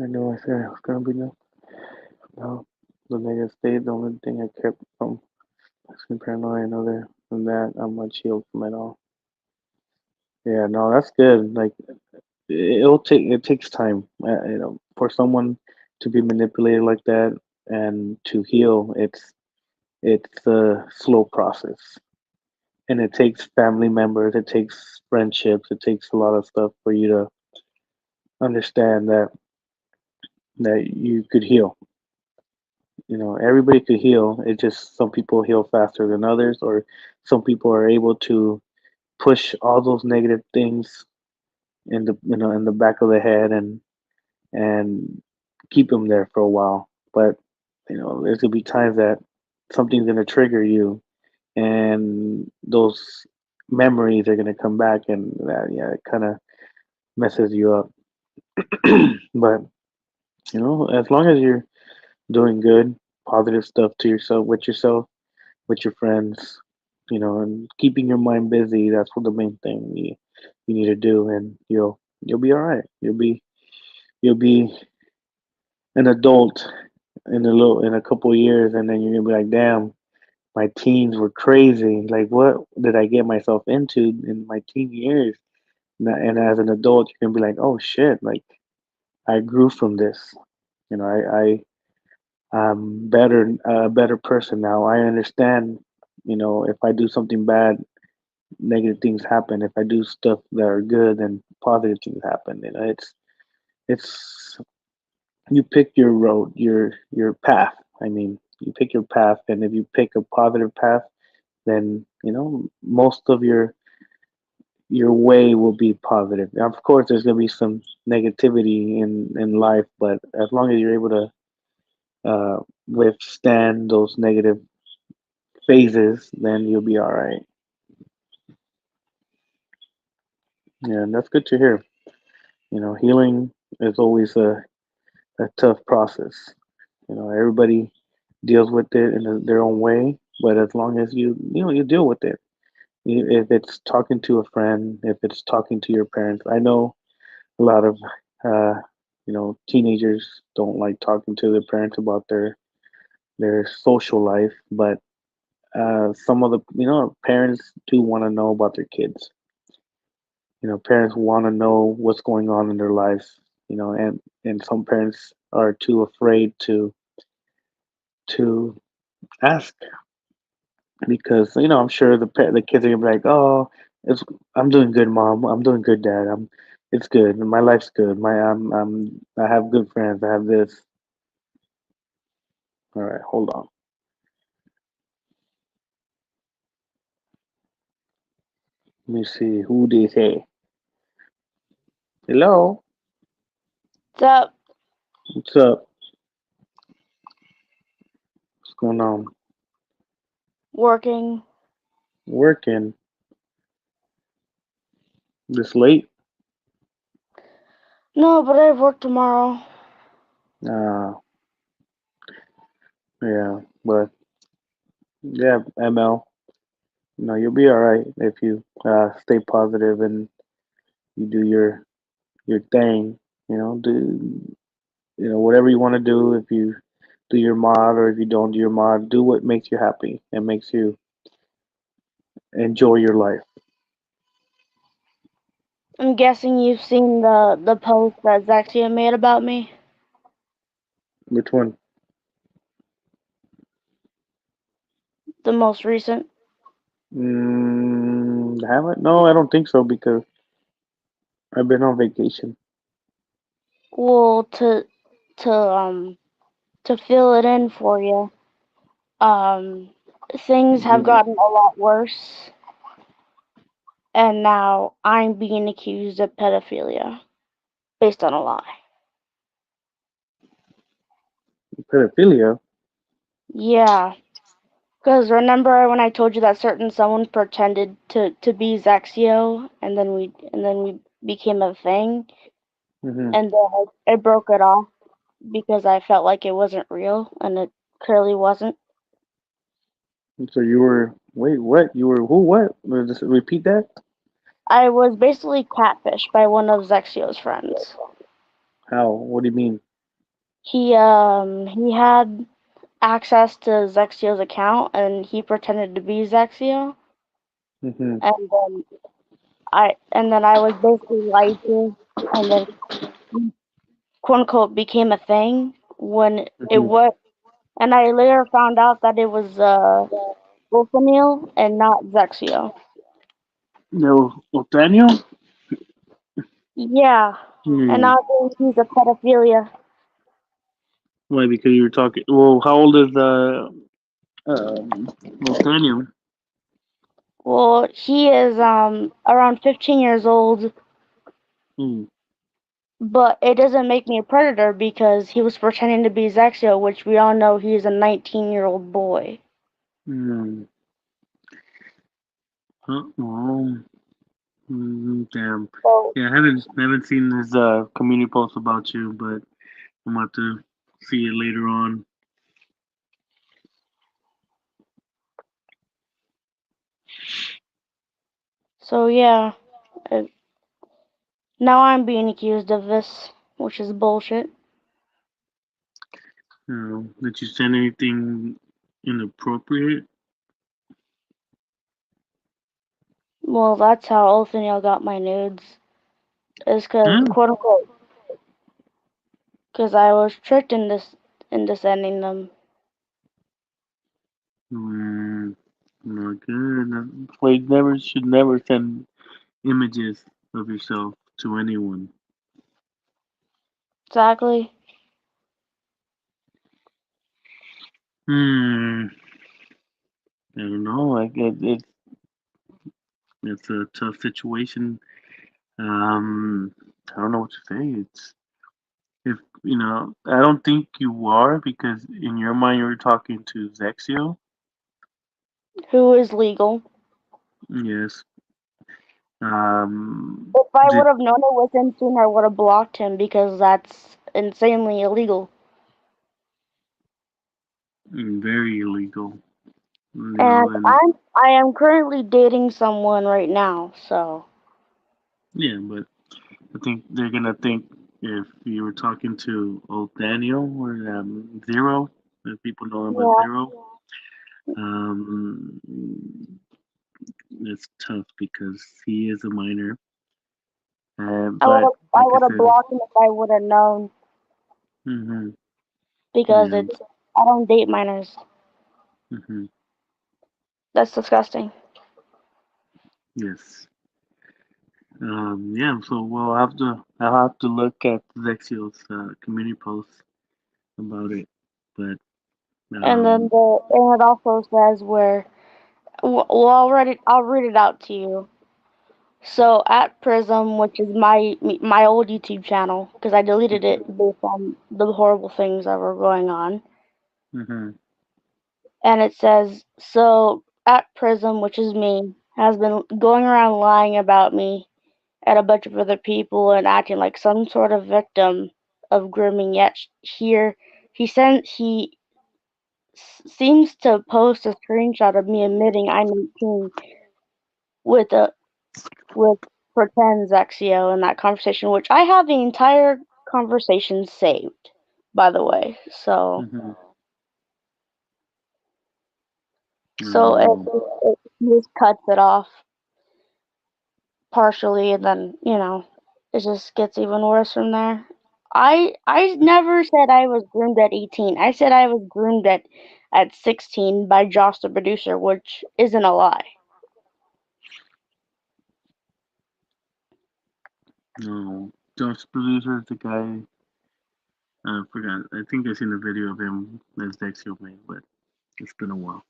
I know I said I was gonna be no the negative state. The only thing I kept from being paranoid and other than that, I'm much healed from it all. Yeah, no, that's good. Like it takes time, for someone to be manipulated like that and to heal. It's a slow process, and it takes family members, it takes friendships, it takes a lot of stuff for you to understand that you could heal. Everybody could heal. It just some people heal faster than others, or some people are able to push all those negative things in the back of the head, and keep them there for a while. But there's gonna be times that something's gonna trigger you, and those memories are gonna come back, and that, yeah, it kind of messes you up. But as long as you're doing good, positive stuff to yourself, with your friends, and keeping your mind busy. That's what the main thing you need to do, and you'll be all right. You'll be an adult in a couple of years, and then you're gonna be like, damn, my teens were crazy. Like, what did I get myself into in my teen years? And as an adult, you're gonna be like, oh shit, like I grew from this. I'm better, a better person now. I understand. If I do something bad, negative things happen. If I do stuff that are good, then positive things happen. It's you pick your road, your path. I mean, you pick your path, and if you pick a positive path, then most of your way will be positive. Now, of course, there's gonna be some negativity in life, but as long as you're able to withstand those negative phases, then you'll be all right. Yeah, and that's good to hear. Healing is always a tough process. Everybody deals with it in their own way, but as long as you deal with it. If it's talking to a friend, if it's talking to your parents, I know a lot of uh, teenagers don't like talking to their parents about their social life, but some of the parents do want to know about their kids. Parents want to know what's going on in their lives. And some parents are too afraid to ask, because I'm sure the kids are gonna be like, "Oh, it's I'm doing good, mom. I'm doing good, dad. It's good. My life's good. I have good friends. I have this." All right, hold on. Let me see who they say. Hello, So, what's up? What's going on? Working. Working this late? No, but I have work tomorrow. Uh, yeah, but yeah, ML. No, you'll be all right if you stay positive and you do your thing. Do whatever you want to do. If you do your mod or if you don't do your mod, do what makes you happy and makes you enjoy your life. I'm guessing you've seen the post that Zaxia made about me. Which one? The most recent. Haven't? No, I don't think so because I've been on vacation. Well, to um to fill it in for you, um, things have Mm, gotten a lot worse, and now I'm being accused of pedophilia based on a lie. Pedophilia. Yeah, because remember when I told you that certain someone pretended to be Zaxio, and then we became a thing, Hmm. and then I broke it off because I felt like it wasn't real, and it clearly wasn't. So you were wait, what? You were who? What? Just repeat that. I was basically catfished by one of Zaxio's friends. How? What do you mean? He had access to Zaxio's account, and he pretended to be Zaxio, Hmm. and then I was basically lied to, and then quote unquote became a thing when it Hmm. was, and I later found out that it was Wolfenil and not Zaxio. No, Nathaniel. Yeah, and Hmm. now he's a pedophilia. Why? Because you were talking. Well, how old is Nathaniel? Well, he is around 15 years old, Hmm. but it doesn't make me a predator because he was pretending to be Zaxio, which we all know he's a 19-year-old boy. Hmm. Oh. Damn. So, Yeah, I haven't seen this community post about you, but I'm about to see it later on. so yeah, uh, now I'm being accused of this, which is bullshit. Did you send anything inappropriate? Well, that's how Othniel got my nudes, is because Huh? quote unquote, because I was tricked into sending them. Mm, not good. That's why you never should never send images of yourself to anyone. Exactly. Hmm. I don't know. Like it's a tough situation. Um. I don't know what to say. It's if I don't think you are because in your mind you were talking to Zexio. Who is legal? Yes. Um. If I would Did have known it was him sooner, I would have blocked him because that's insanely illegal. very illegal. And And I am currently dating someone right now, so yeah, but I think they're gonna think if you were talking to old Daniel or Zero, if people know him as yeah, Zero, um, it's tough because he is a minor. But I like I would have said, blocked him if I would have known hmm because yeah, it's I don't date minors. hmm That's disgusting. yes, yeah. So I'll have to look at Zexio's community posts about it, but And then um, it also says where well I'll read it out to you. So at Prism, which is my old YouTube channel, because I deleted it based on the horrible things that were going on. hmm and it says, "So at Prism, which is me, has been going around lying about me at a bunch of other people and acting like some sort of victim of grooming. Yet here he seems to post a screenshot of me admitting I'm 18 with a with pretend Zexio in that conversation, which I have the entire conversation saved, by the way. So Mm-hmm. so Mm. it just cuts it off partially, and then it just gets even worse from there. I never said I was groomed at 18. I said I was groomed at 16 by Josh the producer, which isn't a lie. No, Josh Producer is the guy. I forgot. I think I seen a video of him as Dexio made, but it's been a while.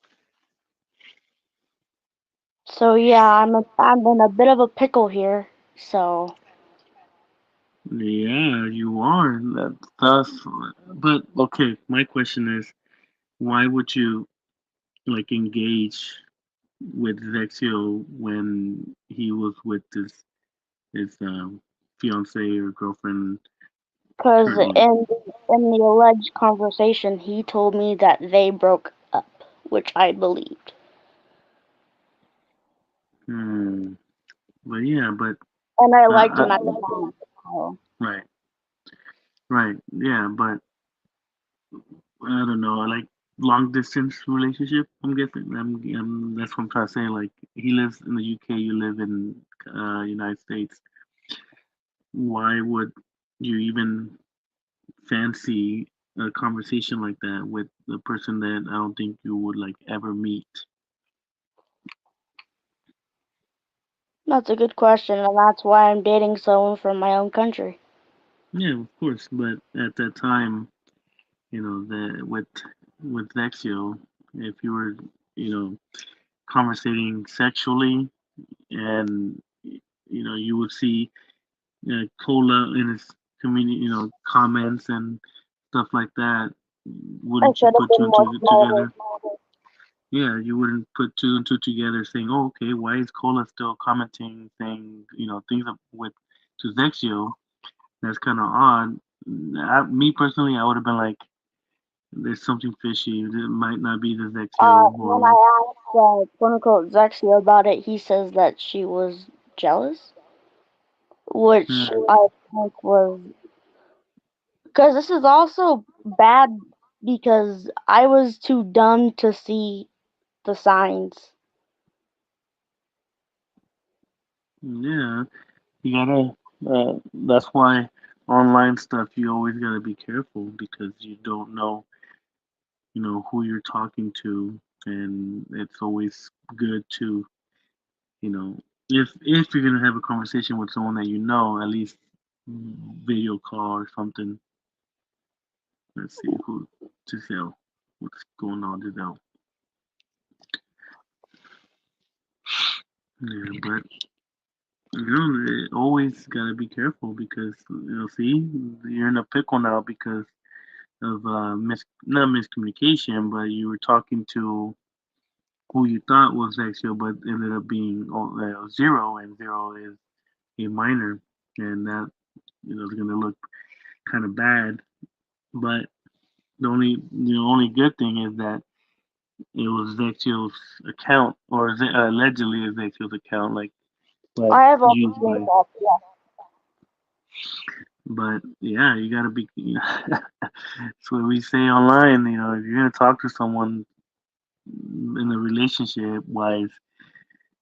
So yeah, I'm in a bit of a pickle here. So Yeah, you are. That's but okay. My question is, why would you like engage with Vexio when he was with his fiance or girlfriend because currently? in the alleged conversation, he told me that they broke up, which I believed, Hmm. But yeah, but and I liked uh, him at the I, time. So. right, right, yeah, but I don't know, like long distance relationship. I'm guessing. That's what I'm trying to say. Like he lives in the UK, you live in United States. Why would you even fancy a conversation like that with a person that I don't think you would like ever meet? That's a good question, and that's why I'm dating someone from my own country. Yeah, of course. But at that time, that with Vexio, if you were, you know, conversating sexually, and you would see Cola in his community, comments and stuff like that. I Wouldn't you should have put two been and more two smarter. together? Yeah, you wouldn't put two and two together, saying, "Oh, okay, why is Cola still commenting, saying things with to Zexio? That's kind of odd." Me personally, I would have been like, "There's something fishy. It might not be the Zexio When or." I asked quote unquote Zexio about it, he says that she was jealous, which Hmm. I think was because this is also bad because I was too dumb to see the signs. Yeah, you gotta. That's why online stuff you always gotta be careful because you don't know, who you're talking to, and it's always good to, you know, if you're gonna have a conversation with someone that at least video call or something. Let's see who Giselle. What's going on, Giselle? Yeah, but always gotta be careful because see, you're in a pickle now because of not miscommunication, but you were talking to who you thought was Exio, but ended up being Zero, and Zero is a minor, and that is gonna look kind of bad. But the only good thing is that it was Zexio's account, or allegedly Zexio's account, like, but I have all the used by. screenshots. Yeah. But yeah, you gotta be. It's what we say online. If you're gonna talk to someone in a relationship wise,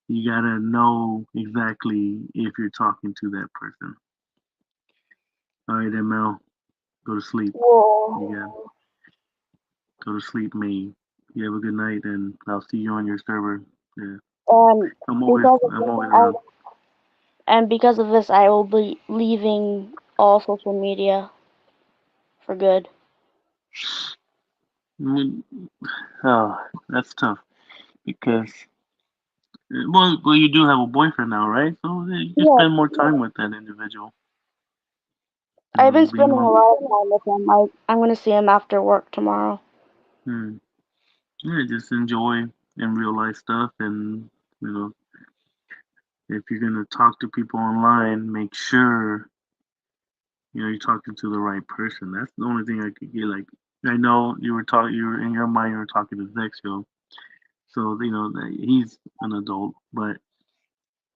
you gotta know exactly if you're talking to that person. All right, ML, go to sleep. You got Well, go to sleep, May. You have a good night, and I'll see you on your server. Yeah, and I'm always because of I'm this, always around. I will be leaving all social media for good. Mm, Oh, that's tough because well, you do have a boyfriend now, right? So you can Yeah, spend more time with that individual. I've been Being spending a on. lot of time with him. I'm gonna see him after work tomorrow. Hmm. Yeah, just enjoy in real life stuff, and you know, if you're gonna talk to people online, make sure you're talking to the right person. That's the only thing I could get. Like, I know you were in your mind, you were talking to Zexio, so that he's an adult, but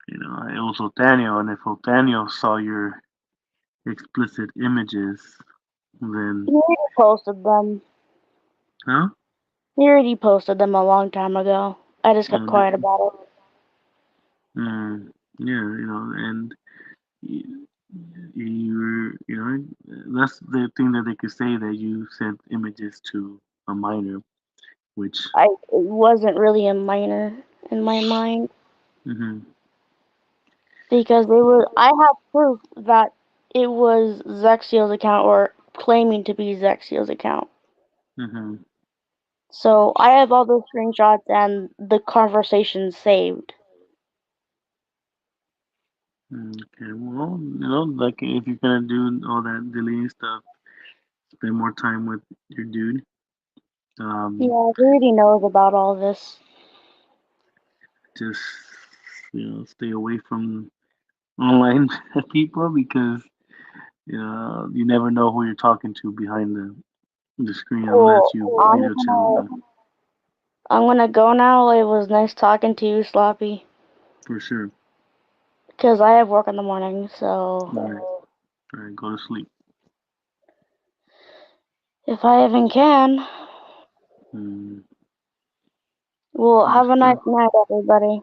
it was Otanio, and if Otanio saw your explicit images, then He already posted them. huh? He already posted them a long time ago. I just kept Uh, quiet about it. yeah, and you, that's the thing that they could say that you sent images to a minor, which, It wasn't really a minor in my mind hmm because they were. I have proof that it was Zexio's account or claiming to be Zexio's account. hmm So I have all those screenshots and the conversation saved. okay, well, like if you're gonna do all that deleting stuff, spend more time with your dude. Um, Yeah, he already knows about all this. just stay away from online people because you never know who you're talking to behind the screen unless Cool. you video chat with them I'm gonna go now. It was nice talking to you, Sloppy. for sure. Because I have work in the morning, so All right, all right, go to sleep. if I even can. Mm, Well, good have a nice stuff night, everybody.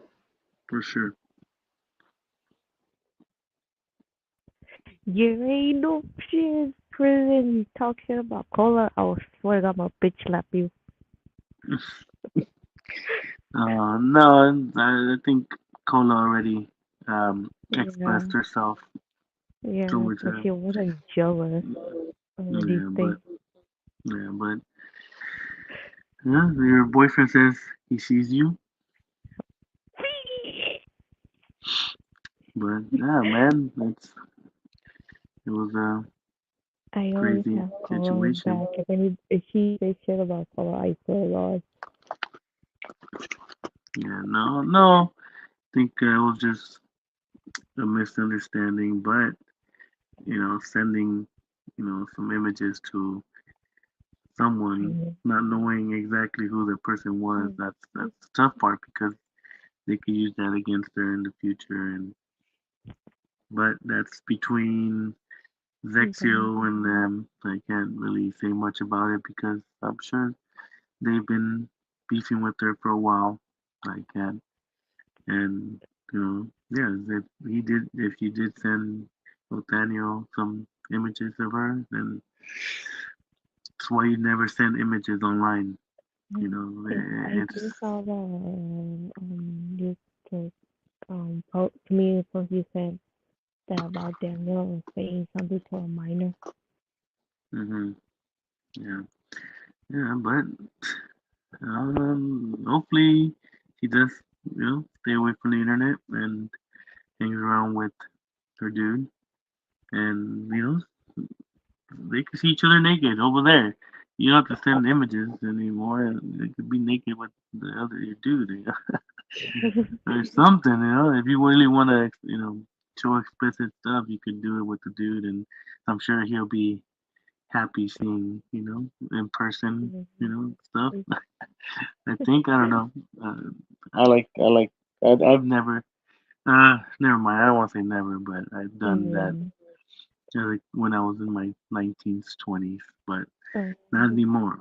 for sure. You ain't no shit, prison. Talk shit about cola. I swear I'm a bitch slap you. No, I think Cola already Yeah, expressed herself yeah, towards but she wasn't jealous of yeah, anything. but yeah, your boyfriend says he sees you, but yeah, man, it was a I always crazy have cola situation. back. If she say shit about cola, I swear to God. Yeah, no, I think it was just a misunderstanding, but sending some images to someone Mhm. not knowing exactly who the person was, that's the tough part because they could use that against her in the future, and but that's between Zexio and them. I can't really say much about it because I'm sure they've been beefing with her for a while. I can, and yeah, if you did send Nathaniel some images of her, then that's why you never send images online. I It's just saw the you the community post you said that about Daniel saying something to a minor. hmm yeah, yeah, but hopefully he does, stay away from the internet and hangs around with her dude, and they can see each other naked over there. You don't have to send images anymore. They could be naked with the other your dude, or something. If you really want to, show explicit stuff, you could do it with the dude, and I'm sure he'll be happy seeing, in person, stuff. I think I don't know. Uh, I like. I've never. Never mind. I don't want to say never, but I've done that Mm, like when I was in my 19s, 20s, but uh, not anymore.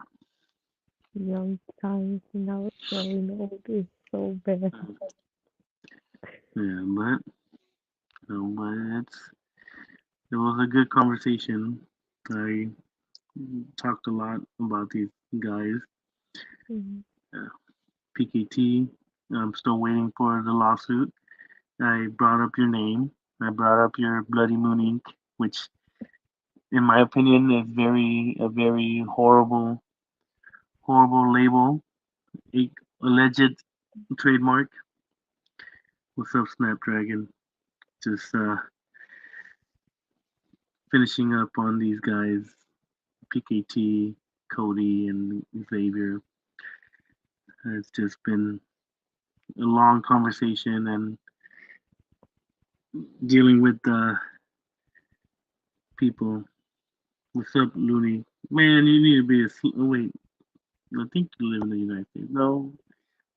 young times now growing old is so bad. Yeah, but it was a good conversation. I talked a lot about these guys. Mm, Uh, PKT. I'm still waiting for the lawsuit. I brought up your name. I brought up your Bloody Moon Inc., which, in my opinion, is a very horrible label, a alleged trademark. What's up, Snapdragon? Just finishing up on these guys, PKT, Cody, and Xavier. It's just been a long conversation and dealing with people. What's up, Looney? Man, you need to be oh, wait, I think you live in the United States. No,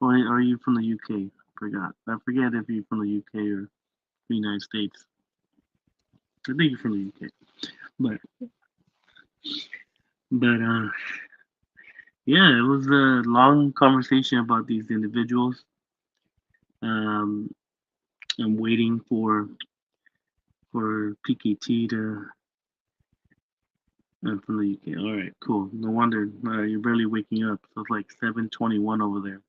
or are you from the UK? Forgot. I forget if you're from the UK or the United States. I think you're from the UK. But but yeah, it was a long conversation about these individuals. Um, I'm waiting for PKT to. I'm from the UK. All right, cool. No wonder you're barely waking up. So it's like 7:21 over there.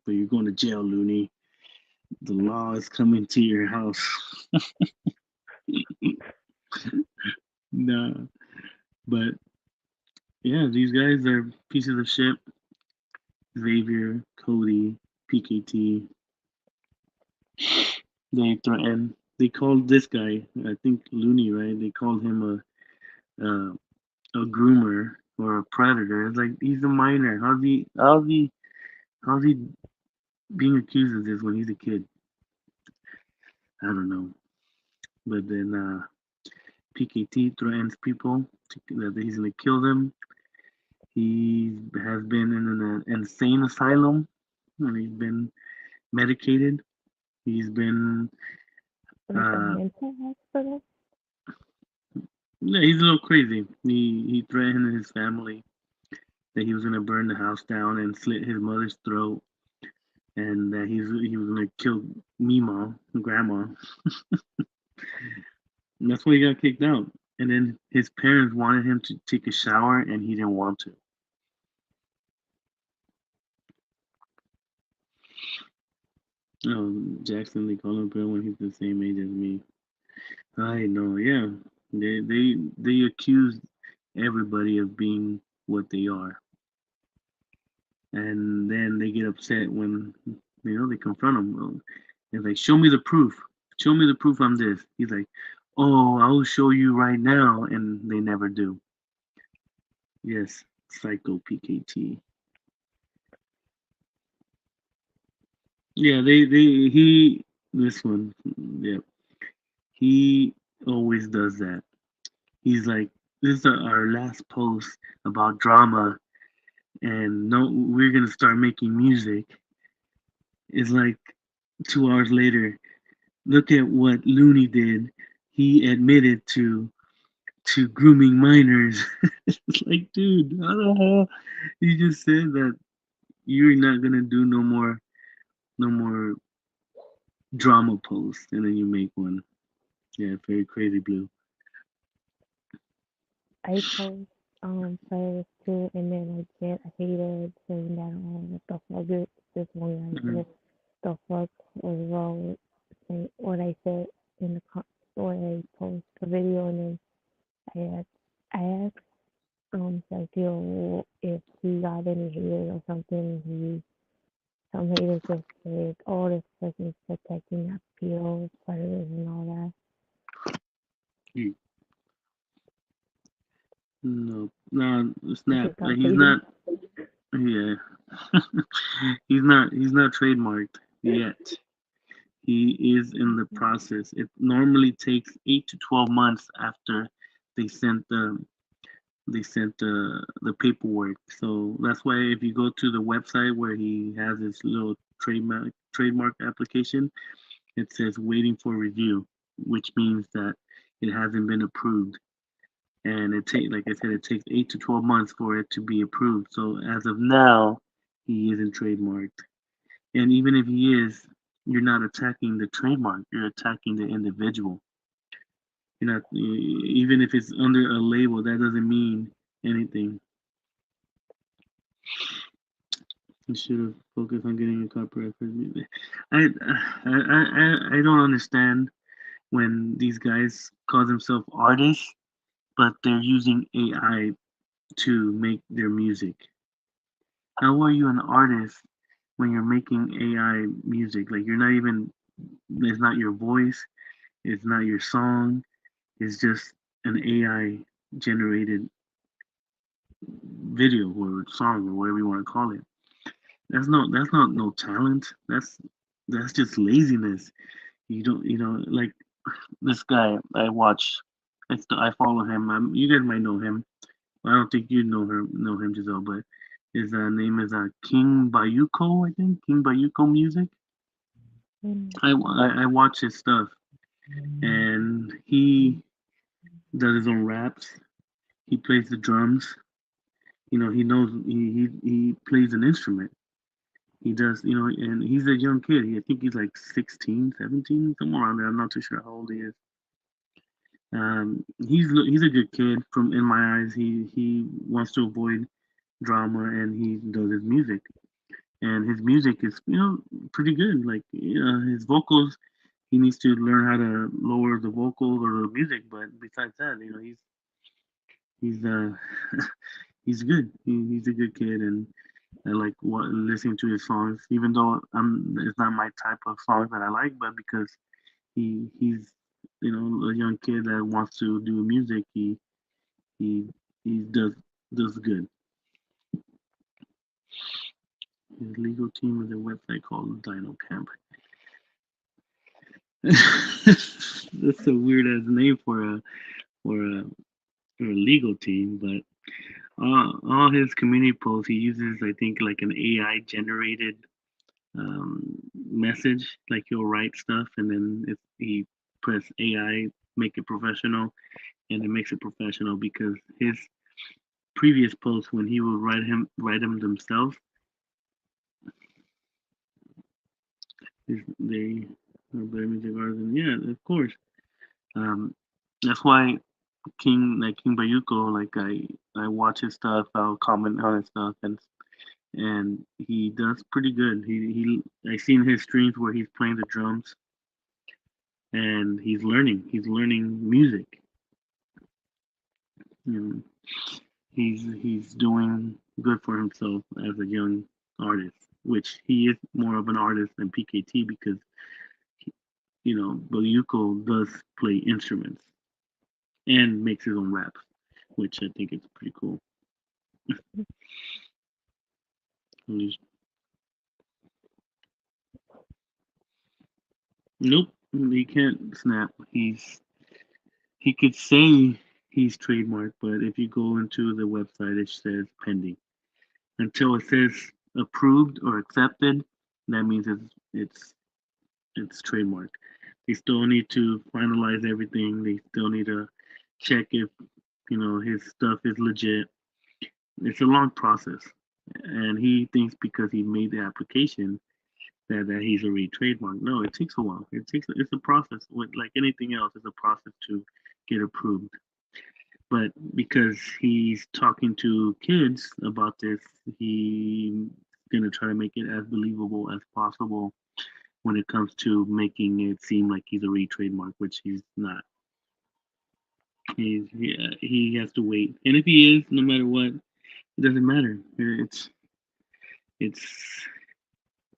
But you're going to jail, Looney. The law is coming to your house. Nah, but yeah, these guys are pieces of shit. Xavier, Cody, PKT. They threatened. They called this guy, I think Looney, right? They called him a groomer or a predator. It's like he's a minor. How's he being accused of this when he's a kid? I don't know. But then PKT threatens people that he's gonna kill them. He has been in an insane asylum and he's been medicated. He's been Like a uh mental hospital? yeah, he's a little crazy. He threatened his family that he was gonna burn the house down and slit his mother's throat and that he was gonna kill Mima, grandma. And that's why he got kicked out. And then his parents wanted him to take a shower and he didn't want to. Jackson, they call him Bill when he's the same age as me. I know, yeah. They accuse everybody of being what they are, and then they get upset when they confront him. They're like, "Show me the proof. Show me the proof I'm this." He's like, "Oh, I'll show you right now," and they never do. Yes, Psycho PKT. Yeah, he this one. Yeah, he always does that. He's like, "This is our last post about drama, and no, we're gonna start making music." It's like 2 hours later. Look at what Looney did. He admitted to grooming minors. It's like, dude, how the hell you just said that you're not gonna do no more drama posts, and then you make one. Yeah, very crazy, Blue. I post photos too, and then I get haters saying that what the fuck is this one I Mhm. said the fuck was wrong with say what I said in the when I post the video, and then I asked Sergio if he got any haters or something. Some haters just said, "Oh, this person's protecting appeals, predators, and all that." Mm. No, it's I not. just got He's haters. not. Yeah, he's not trademarked yet. He is in the process. It normally takes 8 to 12 months after they sent the paperwork. So that's why if you go to the website where he has his little trademark application, it says waiting for review, which means that it hasn't been approved. And like I said, it takes 8 to 12 months for it to be approved. So as of now, he isn't trademarked. And even if he is, you're not attacking the trademark. You're attacking the individual. You're not even if it's under a label, that doesn't mean anything. You should have focused on getting a copyright for music. I don't understand when these guys call themselves artists, but they're using AI to make their music. How are you an artist when you're making AI music? Like you're not even. It's not your voice. It's not your song. It's just an AI generated video or song or whatever you want to call it. That's not no talent. That's just laziness. You don't, like this guy I watch. I follow him. You guys might know him. I don't think you know him, Giselle, but his name is King Bayuko, I think. King Bayuko Music. Mm. I watch his stuff, and he does his own raps. He plays the drums. He knows he plays an instrument. He does, and he's a young kid. I think he's like 16, 17, somewhere around there. I'm not too sure how old he is. He's a good kid from in my eyes. He wants to avoid drama and he does his music. And his music is pretty good. Like his vocals, he needs to learn how to lower the vocals or the music. But besides that, he's he's good. He's a good kid, and I like listening to his songs. Even though it's not my type of songs that I like, but because he's a young kid that wants to do music, he he does good. His legal team is a website called Dino Camp. That's a weird ass name for a for a legal team, but all his community posts he uses I think like an AI generated message. Like he'll write stuff and then he press AI make it professional, and it makes it professional because his previous posts when he would write him themselves, they better music artists. And yeah, of course. Um, that's why King Bayuko, like I watch his stuff, I'll comment on his stuff, and he does pretty good. I seen his streams where he's playing the drums and he's learning music. You know, he's doing good for himself as a young artist, which he is more of an artist than PKT because Bayuko does play instruments and makes his own raps, which I think is pretty cool. Nope, he can't snap. He could say he's trademarked, but if you go into the website, it says pending. Until it says approved or accepted, that means it's trademarked. They still need to finalize everything. They still need to check if his stuff is legit. It's a long process, and he thinks because he made the application that he's already trademarked. No, it takes a while. It's a process. With like anything else, it's a process to get approved. But because he's talking to kids about this, he's gonna try to make it as believable as possible when it comes to making it seem like he's already trademarked, which he's not. He has to wait, and if he is, no matter what, it doesn't matter. It's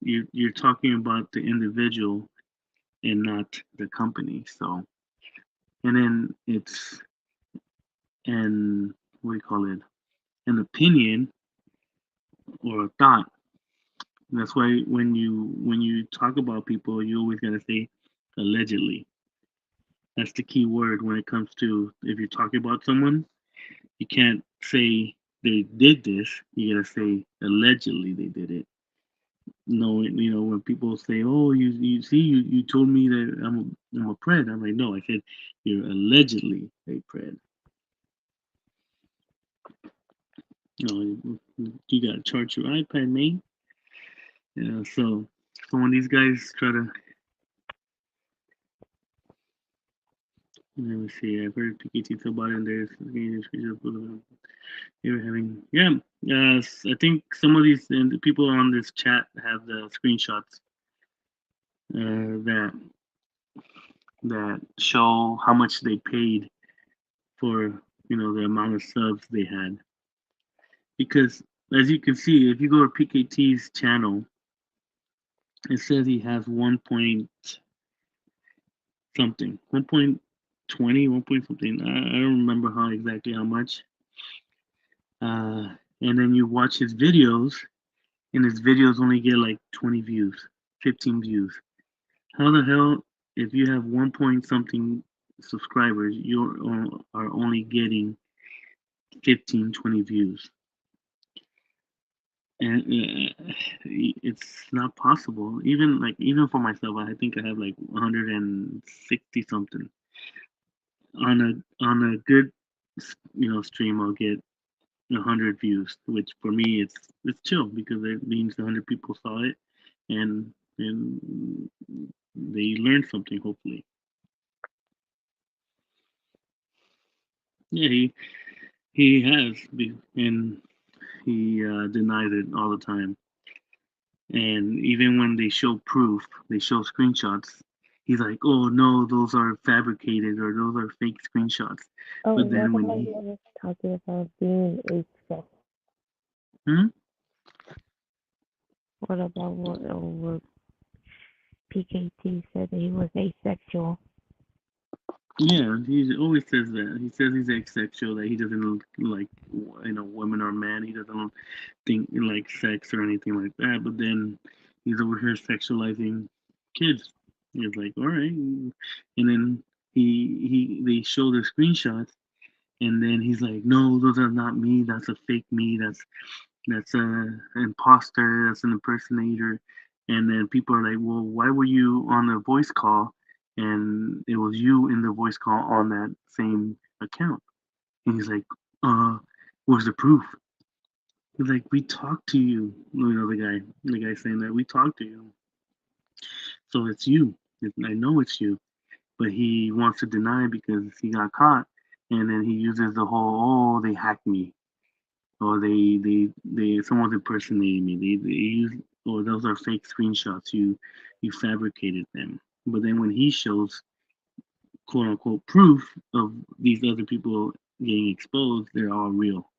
you're talking about the individual and not the company. So, and then it's an what do you call it? An opinion or a thought. That's why when you talk about people, you always gotta say allegedly. That's the key word when it comes to if you're talking about someone. You can't say they did this. You gotta say allegedly they did it. No, when people say, "Oh, you see, you told me that I'm a pred," I'm like, no, I said you're allegedly a pred. You gotta charge your iPad, mate. So when these guys try to, let me see, I've heard PKT talk about it, and there's they were having, yeah, I think some of these and the people on this chat have the screenshots that show how much they paid for the amount of subs they had. Because as you can see, if you go to PKT's channel, it says he has 1 point something, 1.20, 1 point something. I don't remember exactly how much. and then you watch his videos, and his videos only get like 20 views, 15 views. How the hell, if you have 1 point something subscribers, are only getting 15, 20 views? And it's not possible. Even for myself, I think I have like 160 something. On a good stream, I'll get 100 views, which for me it's chill because it means 100 people saw it, and they learned something, hopefully. Yeah, he has, and he denies it all the time. And even when they show proof, they show screenshots. He's like, "Oh no, those are fabricated or those are fake screenshots." Oh, But what then when about you was talking about being asexual? hmm? What about what PKT said that he was asexual? Yeah, he always says that. He says he's asexual, that he doesn't like women or men. He doesn't think like sex or anything like that. But then he's over here sexualizing kids. He's like, all right, and then they show the screenshots, and then he's like, no, those are not me. That's a fake me. That's a imposter. That's an impersonator. And then people are like, well, why were you on a voice call? And it was you in the voice call on that same account. And he's like, where's the proof? He's like, we talked to you. The guy saying that we talked to you. So it's you. I know it's you. But he wants to deny because he got caught. And then he uses the whole, oh, they hacked me. Or someone's impersonating me. They use, or those are fake screenshots. You fabricated them. But then when he shows quote unquote proof of these other people getting exposed, they're all real.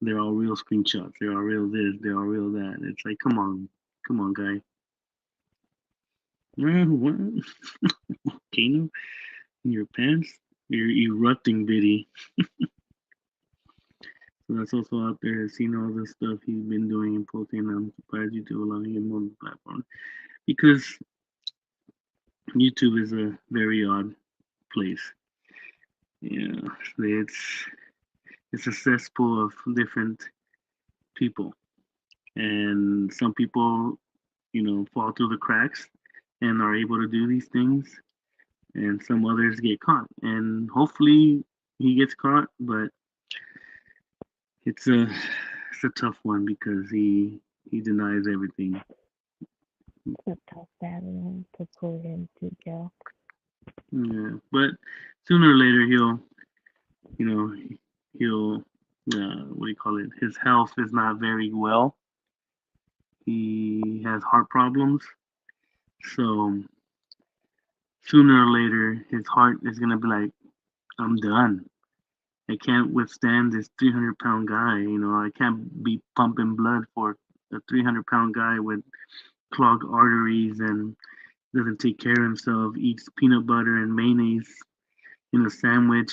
They're all real screenshots. They're all real this. They're all real that. It's like, come on, guy. What? Volcano in your pants? You're erupting, Biddy. So that's also out there. Seeing all this stuff he's been doing and posting. I'm surprised YouTube allowing him on the platform because YouTube is a very odd place. Yeah, it's a cesspool of different people, and some people, fall through the cracks and are able to do these things, and some others get caught. And hopefully he gets caught, but it's a tough one because he denies everything. It's a tough battle to put him to jail. Yeah, but sooner or later you know, he'll what do you call it? His health is not very well. He has heart problems, so sooner or later his heart is gonna be like, I'm done. I can't withstand this 300-pound guy. I can't be pumping blood for a 300-pound guy with clogged arteries and doesn't take care of himself, eats peanut butter and mayonnaise in a sandwich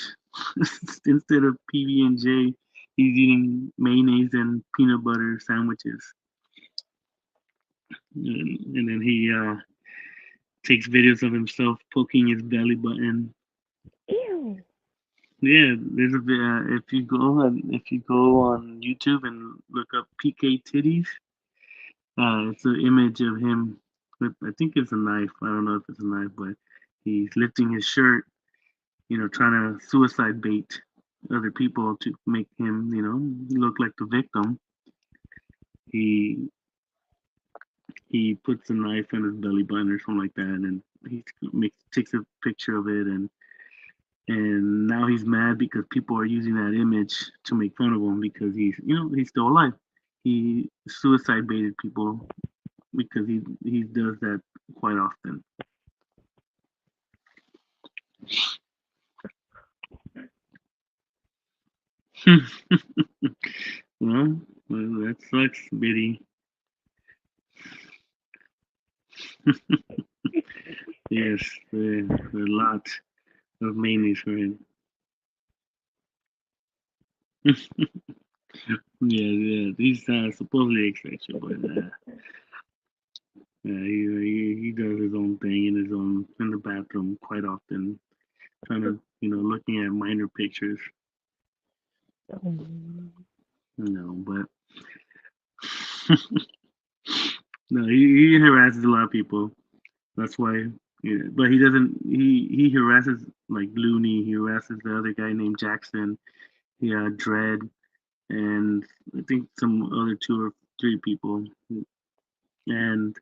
instead of PB and J. He's eating mayonnaise and peanut butter sandwiches, and then he takes videos of himself poking his belly button. Ew. Yeah, there's a bit. If you go on YouTube and look up PK titties, it's an image of him with, I think it's a knife. I don't know if it's a knife, but he's lifting his shirt, trying to suicide bait other people to make him, look like the victim. He he puts a knife in his belly button or something like that, and he takes a picture of it, and now he's mad because people are using that image to make fun of him because he's still alive. He suicide baited people because he does that quite often. well, that sucks, Biddy. Yes, a lot of mayonnaise for him. Yeah. He's supposedly asexual, but he does his own thing in the bathroom quite often, trying to looking at minor pictures, Um, but no, he harasses a lot of people. That's why. Yeah, but he doesn't. He harasses like Looney. He harasses the other guy named Jackson. Yeah, Dread, and I think some other two or three people. And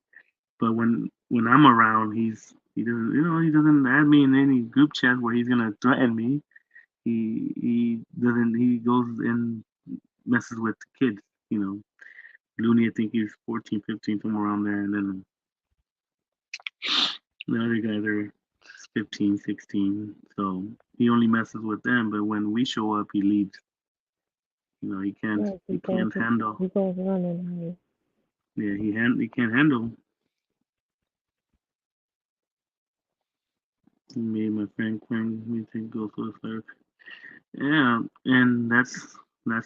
but when I'm around, he doesn't he doesn't add me in any group chat where he's gonna threaten me. He doesn't. He goes and messes with the kids. You know, Looney, I think he's 14, 15, somewhere around there, and then the other guys are 15, 16. So he only messes with them. But when we show up, he leaves. He can't. yes, He can't handle. he goes running Yeah, he can't handle me and my friend Quinn. We think go for the fire. Yeah, and that's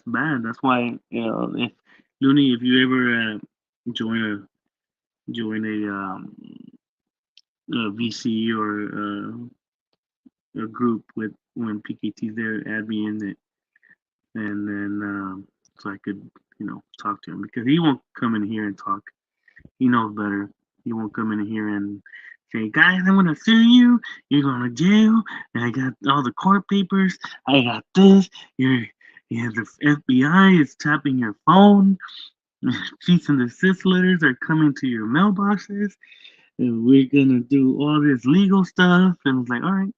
bad. That's why if Looney, if you ever join a VC or a group with when PKT's there, add me in it, and then so I could talk to him because he won't come in here and talk. He knows better. He won't come in here and say, guys, I'm gonna sue you. You're going to jail, and I got all the court papers. I got this. You're the FBI is tapping your phone. Cease and desist letters are coming to your mailboxes. And we're gonna do all this legal stuff. And it's like, all right,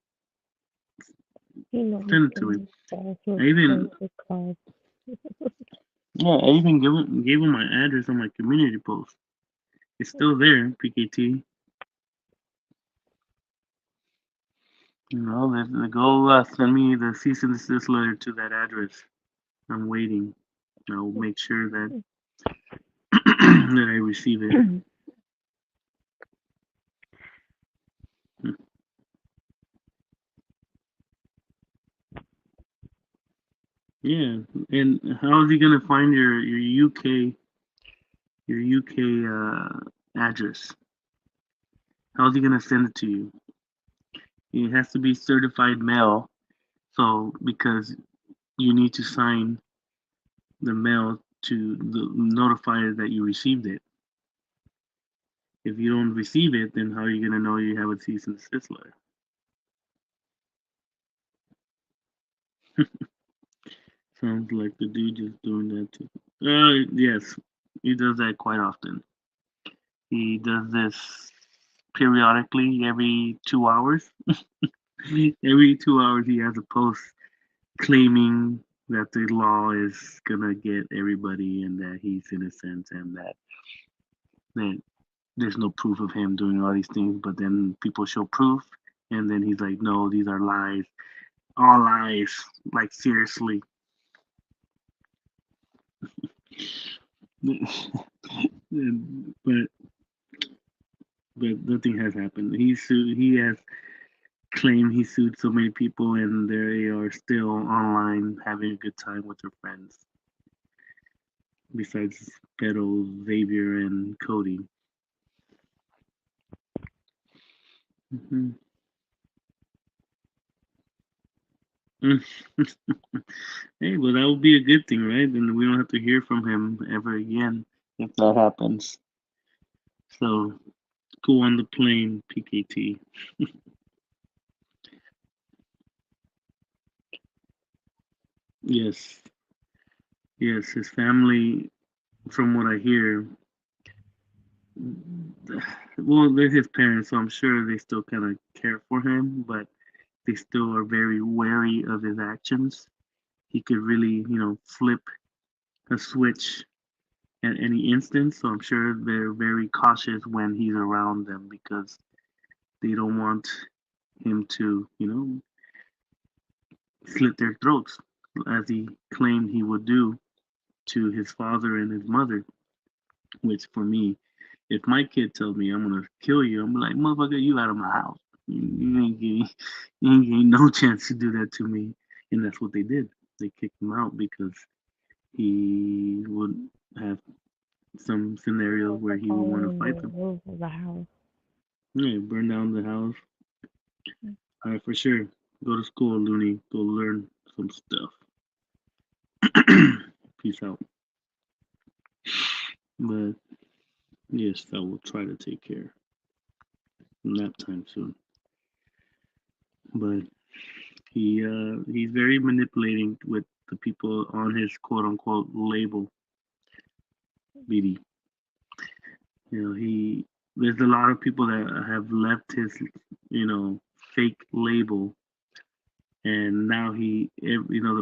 He knows send it to me. things also I even play the cards. yeah, I even gave him my address on my community post. It's still there, PKT. They go send me the cease and desist letter to that address. I'm waiting. I'll make sure that that I receive it. Yeah, and how is he gonna find your UK address? How is he gonna send it to you? It has to be certified mail. So because you need to sign the mail to notify it that you received it. If you don't receive it, then how are you gonna know you have a cease and desist letter? Sounds like the dude just doing that too. Yes, he does that quite often. He does this periodically every 2 hours. Every 2 hours, he has a post claiming that the law is gonna get everybody and that he's innocent and that there's no proof of him doing all these things. But then people show proof, and then he's like, "No, these are lies, all lies." Like seriously. but but nothing has happened. He has claimed he sued so many people, and they are still online having a good time with their friends. Besides Pedro, Xavier, and Cody. Hmm. Hey, well, that would be a good thing, right? Then we don't have to hear from him ever again if that happens. So go on the plane, PKT. Yes, yes, his family, from what I hear, well, they're his parents, so I'm sure they still kind of care for him, but they still are very wary of his actions. He could really, flip a switch at any instance, so I'm sure they're very cautious when he's around them because they don't want him to, slit their throats as he claimed he would do to his father and his mother. Which for me, if my kid tells me I'm gonna kill you, I'm like, motherfucker, you out of my house. You ain't getting no chance to do that to me. And that's what they did. They kicked him out because he would have some scenarios where he would want to fight them. Roof of the house. Yeah, burn down the house. All right, for sure. Go to school, Looney. Go learn some stuff. Peace out. But yes, I will try to take care. Nap time soon. But he's very manipulating with the people on his quote unquote label. BD. There's a lot of people that have left his fake label, and now the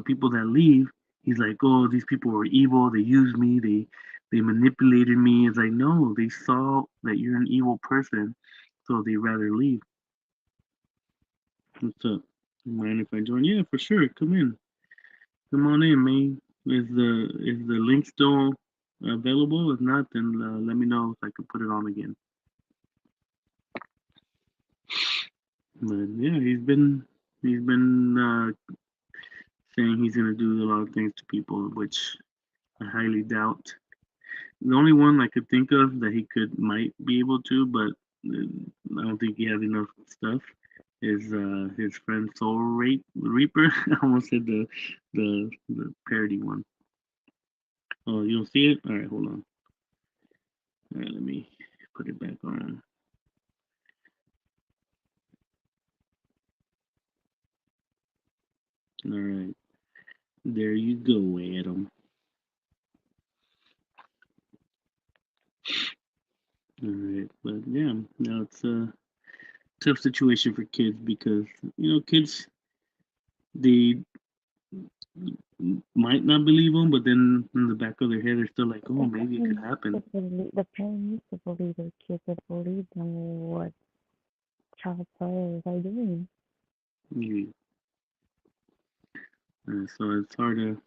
people that leave, he's like, oh, these people were evil, they used me, they manipulated me. It's like, no, they saw that you're an evil person, so they rather leave. What's up? Mind if I join? Yeah, for sure. Come on in, man. Is the link still available? If not, then let me know if I can put it on again. But yeah, he's been saying he's gonna do a lot of things to people, which I highly doubt. The only one I could think of that he might be able to, but I don't think he has enough stuff, is his friend Reaper. I almost said the parody one. Oh, you don't see it? All right, hold on. All right, let me put it back on. All right, there you go, Adam. All right, but yeah, now it's a tough situation for kids because kids, they might not believe them, but then in the back of their head, they're still like, oh, maybe it could happen. The parents used to believe their kids that believe them what child players are doing. Yeah. So it's hard to,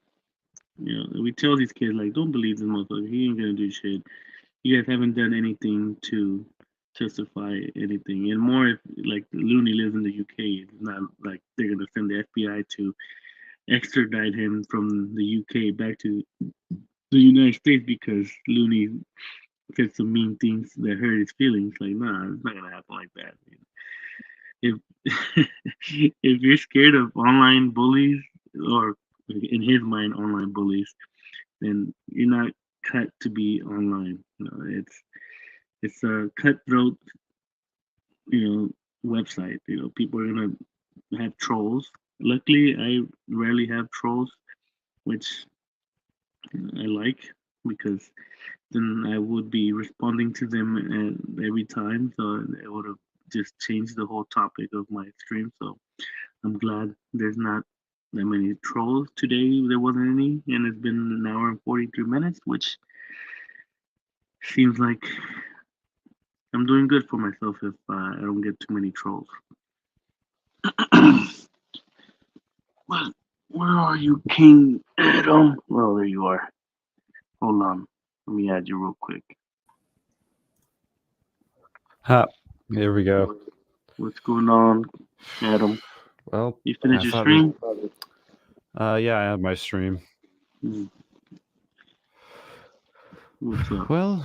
we tell these kids, like, don't believe this motherfucker. He ain't gonna do shit. You guys haven't done anything to justify anything. And more if, like, Looney lives in the UK, it's not like they're gonna send the FBI to extradite him from the UK back to the United States because Looney said some mean things that hurt his feelings. Like, nah, it's not gonna happen like that. If if you're scared of online bullies, or in his mind online bullies, then you're not cut to be online. It's a cutthroat, website. People are gonna have trolls. Luckily, I rarely have trolls, which I like, because then I would be responding to them every time. So it would have just changed the whole topic of my stream. So I'm glad there's not that many trolls today. There wasn't any, and it's been an hour and 43 minutes, which seems like I'm doing good for myself if I don't get too many trolls. But where are you, King Adam? Well, there you are. Hold on. Let me add you real quick. Here we go. What's going on, Adam? Well, You finished I your thought stream? yeah, I had my stream. What's up? Hold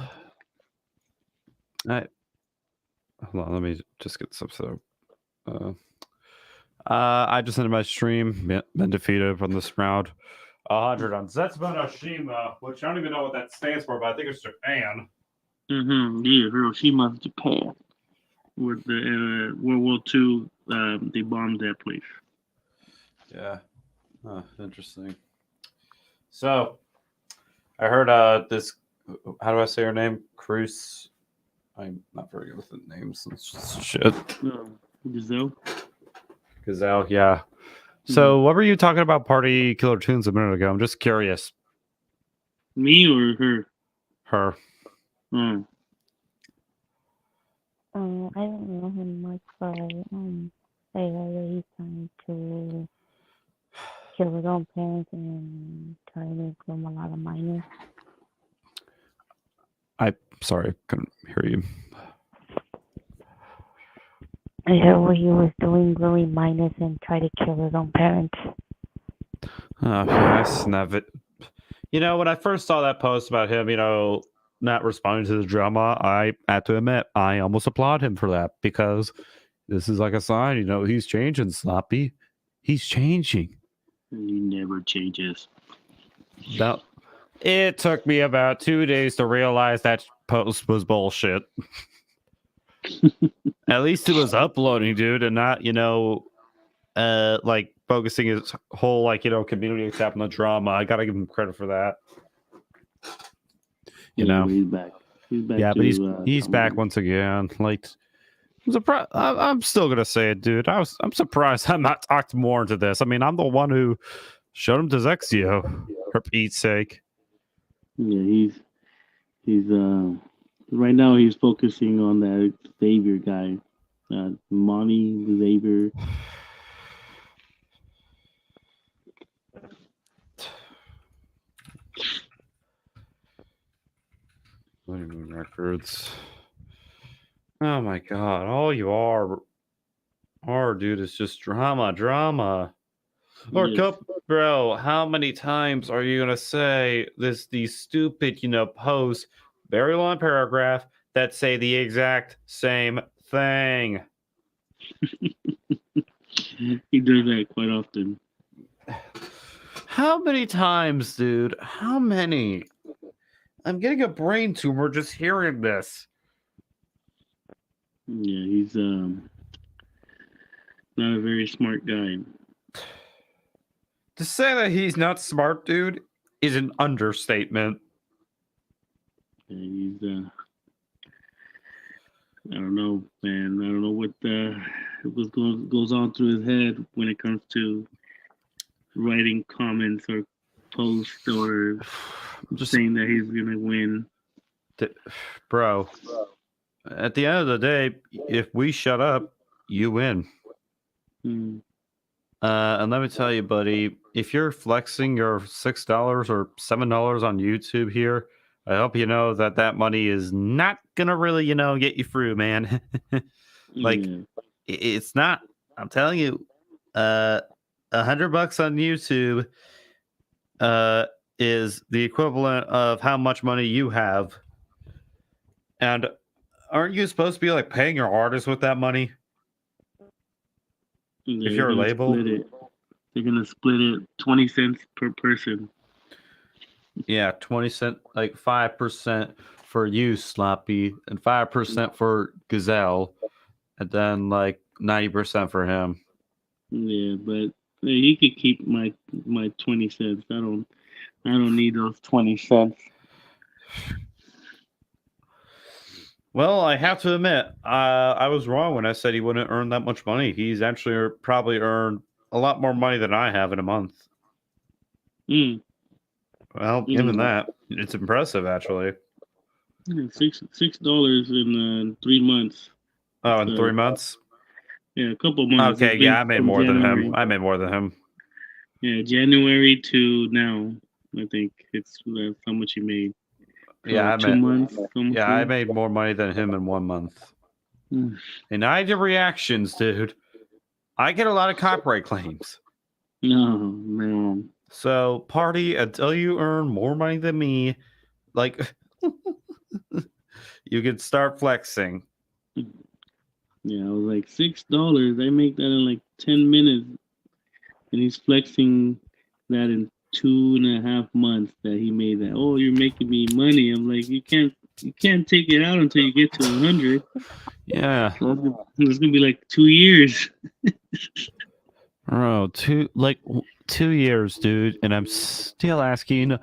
on, let me just get some stuff. I just ended my stream. Been defeated from this round. 100 on Zetsubanoshima, which I don't even know what that stands for, but I think it's Japan. Yeah, Hiroshima, Japan. With the World War II, they bombed that place. Yeah. Interesting. So, I heard this. How do I say her name? Cruz. I'm not very good with the names. It's just shit. Gazelle? Gazelle, yeah. So, what were you talking about Party Killer Tunes a minute ago? I'm just curious. Me or her? Her. I don't know him much, but I heard he's trying to kill his own parents and try to make them a lot of minors. Sorry, I couldn't hear you. I heard what he was doing, really minors, and try to kill his own parents. Yes, You know, when I first saw that post about him, not responding to the drama, I had to admit I almost applaud him for that because this is like a sign. He's changing, Sloppy. He's changing. He never changes. Now, it took me about 2 days to realize that post was bullshit. At least it was uploading, dude, and not, like focusing his whole community except on the drama. I gotta give him credit for that. He's back. He's back. Yeah, but he's back once again. Like, I'm surprised. I'm still gonna say it, dude. I'm surprised I'm not talked more into this. I mean, I'm the one who showed him to Zexio, for Pete's sake. Yeah, he's right now he's focusing on that Xavier guy, Monty Xavier. Honeymoon Records. Oh my god, all you are, dude, is just drama. Or Yes. bro, how many times are you gonna say these stupid, posts, very long paragraph that say the exact same thing? He does that quite often. How many times, dude? How many? I'm getting a brain tumor just hearing this. Yeah, he's not a very smart guy. To say that he's not smart, dude, is an understatement. Yeah, he's I don't know, man. I don't know what goes on through his head when it comes to writing comments or posts or Just saying that he's gonna win. bro. At the end of the day, if we shut up, you win. Hmm. And let me tell you, buddy, if you're flexing your $6 or $7 on YouTube here, I hope you know that money is not gonna really, get you through, man. Like, Yeah. it's not. I'm telling you, $100 on YouTube is the equivalent of how much money you have. And aren't you supposed to be like paying your artists with that money? Yeah, If you're a label, they're gonna split it 20 cents per person. yeah, 20 cent, like 5% for you, Sloppy, and 5% for Gazelle, and then like 90% for him. Yeah, but he could keep my 20 cents. I don't need those 20 cents. Well, I have to admit, I was wrong when I said he wouldn't earn that much money. He's actually probably earned a lot more money than I have in a month. Mm. Well, given that, it's impressive, actually. Yeah, $6 in 3 months. Oh, in 3 months? Yeah, a couple months. Okay, yeah, I made more than him. Yeah, January to now, I think that's how much he made. Yeah, 2 months. Yeah, I made more money than him in 1 month. And I did reactions, dude. I get a lot of copyright claims. No, man. So, party, until you earn more money than me, like, you can start flexing. Yeah, I was like $6. I make that in like 10 minutes, and he's flexing that in 2.5 months that he made that. Oh, you're making me money. I'm like, you can't take it out until you get to 100. Yeah, it's gonna be like 2 years. Bro, 2 years, dude, and I'm still asking,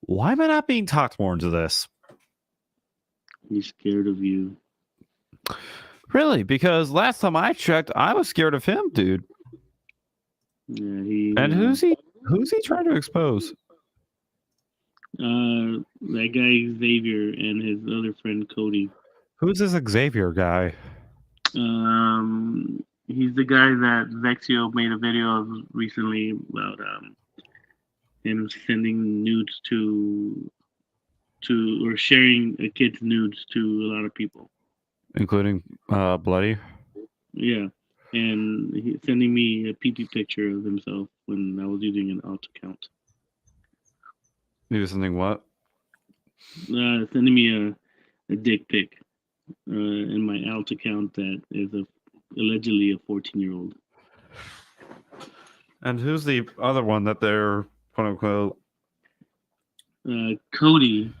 why am I not being talked more into this? He's scared of you. Really? Because last time I checked, I was scared of him, dude. Yeah, and who's he trying to expose? That guy Xavier and his other friend Cody. Who's this Xavier guy? He's the guy that Vexio made a video of recently about him sending nudes to or sharing a kid's nudes to a lot of people, including Bloody. Yeah, and he's sending me a PP picture of himself when I was using an alt account. He was sending what? Sending me a dick pic in my alt account that is allegedly a 14-year-old. And who's the other one that they're quote unquote? Cody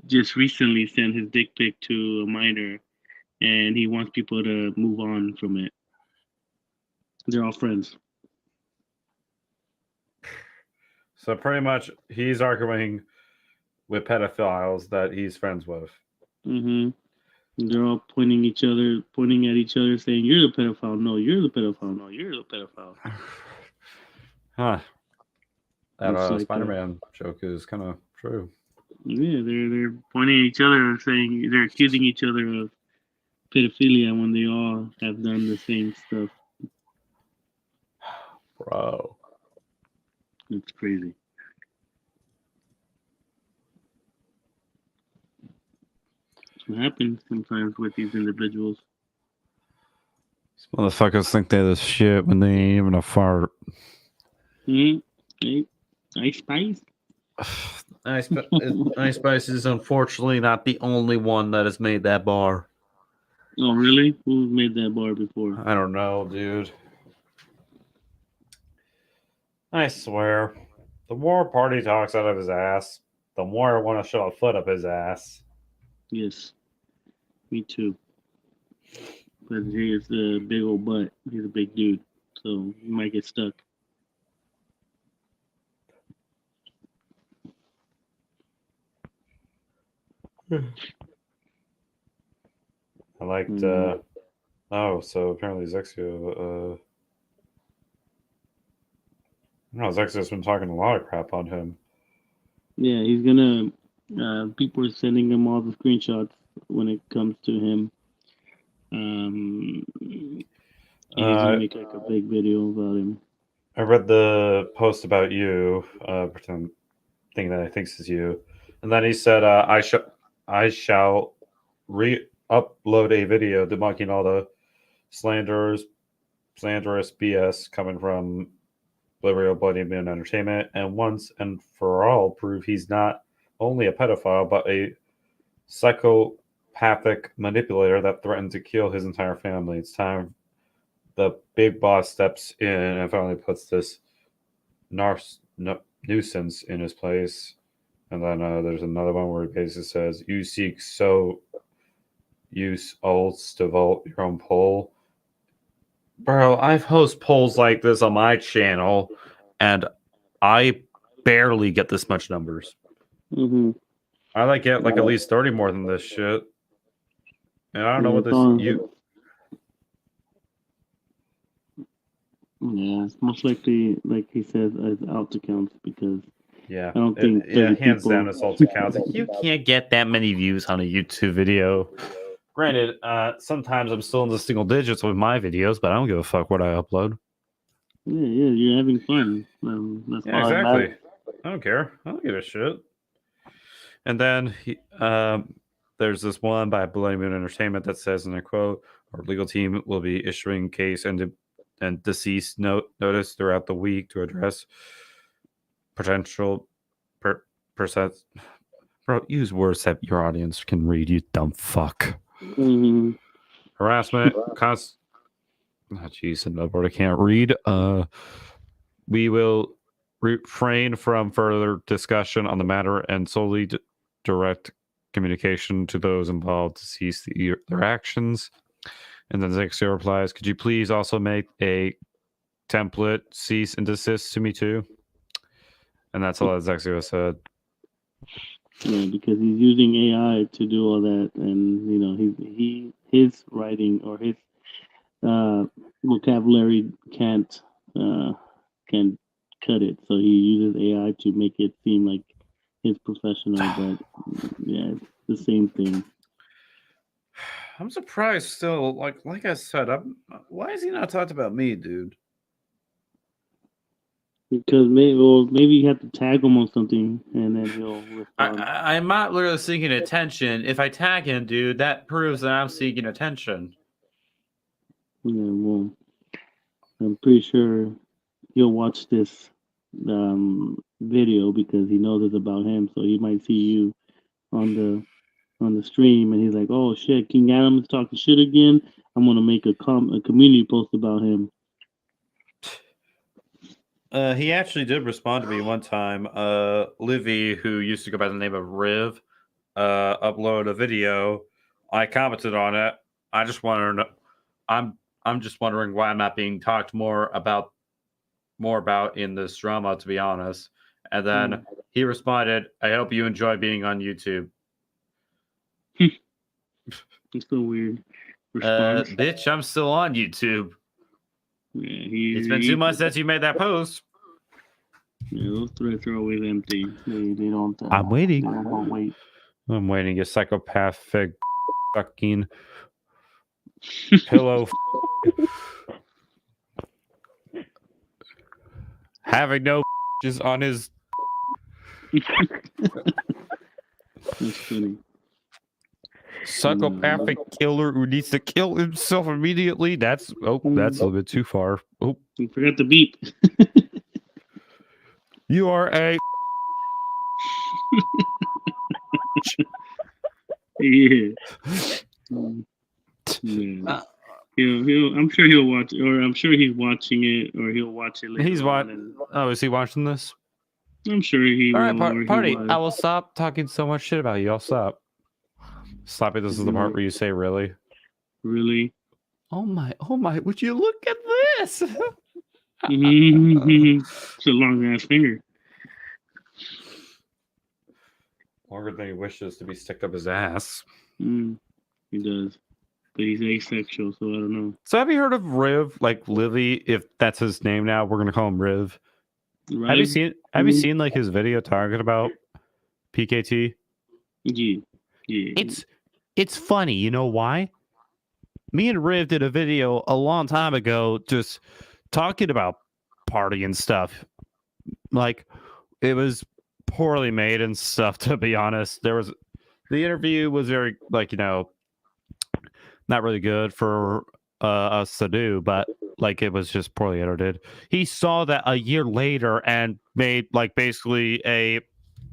just recently sent his dick pic to a minor, and he wants people to move on from it. They're all friends. So pretty much, he's arguing with pedophiles that he's friends with. Mm-hmm. They're all pointing at each other, saying, "You're the pedophile. No, you're the pedophile. No, you're the pedophile." Huh. That It's like, Spider-Man joke is kind of true. Yeah, they're pointing at each other and saying they're accusing each other of pedophilia when they all have done the same stuff. Bro. It's crazy. That's what happens sometimes with these individuals. These motherfuckers think they're the shit when they ain't even a fart. Hey, Ice Spice? Ice Spice is unfortunately not the only one that has made that bar. Oh, really? Who's made that bar before? I don't know, dude. I swear, the more Party talks out of his ass, the more I want to shove a foot up his ass. Yes, me too. But he has a big old butt. He's a big dude, so he might get stuck. I liked. Oh, so apparently Zexio. No, Zexio's been talking a lot of crap on him. Yeah, he's gonna. People are sending him all the screenshots when it comes to him. He's gonna make like a big video about him. I read the post about you, pretend thing that I think is you, and then he said, "I shall re-upload a video debunking all the slanderous BS coming from Liberal Bloody Moon Entertainment, and once and for all prove he's not only a pedophile but a psychopathic manipulator that threatened to kill his entire family. It's time the big boss steps in and finally puts this nuisance in his place." And then there's another one where he basically says, "You seek so use olds to vote your own poll." Bro, I've hosted polls like this on my channel, and I barely get this much numbers. Mm-hmm. I get like at least 30 more than this shit. And I don't know what this you. Yeah, it's most likely, like he says, as alt accounts because Yeah, I don't think hands down it's alt accounts. You can't get that many views on a YouTube video. Granted, sometimes I'm still in the single digits with my videos, but I don't give a fuck what I upload. Yeah, you're having fun. That's Yeah, exactly. I don't care. I don't give a shit. And then there's this one by Bloody Moon Entertainment that says, and I quote, "Our legal team will be issuing case and deceased notice throughout the week to address potential Bro, use words that your audience can read, you dumb fuck. Mm-hmm. Harassment, jeez, another word I can't read. We will refrain from further discussion on the matter and solely direct communication to those involved to cease their actions." And then Zexio replies, "Could you please also make a template cease and desist to me too?" And that's all that Zexio said. Yeah, because he's using AI to do all that, and you know his writing or his vocabulary can't cut it, so he uses AI to make it seem like it's professional. But yeah, it's the same thing. I'm surprised still. Like I said, why has he not talked about me, dude? Because maybe you have to tag him on something, and then he'll respond. I'm not literally seeking attention. If I tag him, dude, that proves that I'm seeking attention. Yeah, well, I'm pretty sure he'll watch this video because he knows it's about him. So he might see you on the stream, and he's like, "Oh shit, King Adam's talking shit again. I'm gonna make a community post about him." He actually did respond to me one time. Livy, who used to go by the name of Riv, uploaded a video. I commented on it. I just want to know. I'm just wondering why I'm not being talked more about in this drama, to be honest. And then he responded, "I hope you enjoy being on YouTube." It's so weird. Response. Bitch, I'm still on YouTube. Yeah, It's been 2 months since you made that post. Yeah, those threats are always empty. They don't. I'm waiting. They don't wait. I'm waiting. You psychopathic fucking pillow. Having no is on his. That's funny. Psychopathic killer who needs to kill himself immediately. That's a little bit too far. Oh, You forgot the beep. you are a. Yeah. Yeah. I'm sure he'll watch, or I'm sure he's watching it, or he'll watch it later. He's on, watching. and Oh, is he watching this? I'm sure he All will. right, or he party. was. I will stop talking so much shit about you. I'll stop. Stop it. This is the part where you say really. Really? Oh my! Would you look at this? It's a long ass finger. Longer than he wishes to be sticked up his ass. He does, but he's asexual, so I don't know. So have you heard of Riv? Like Livy, if that's his name now, we're gonna call him Riv. Right? Have you seen like his video talking about PKT? Yeah. It's funny, you know why? Me and Riv did a video a long time ago just talking about party and stuff. Like it was poorly made and stuff, to be honest. The interview was very not really good for us to do, but like it was just poorly edited. He saw that a year later and made like basically a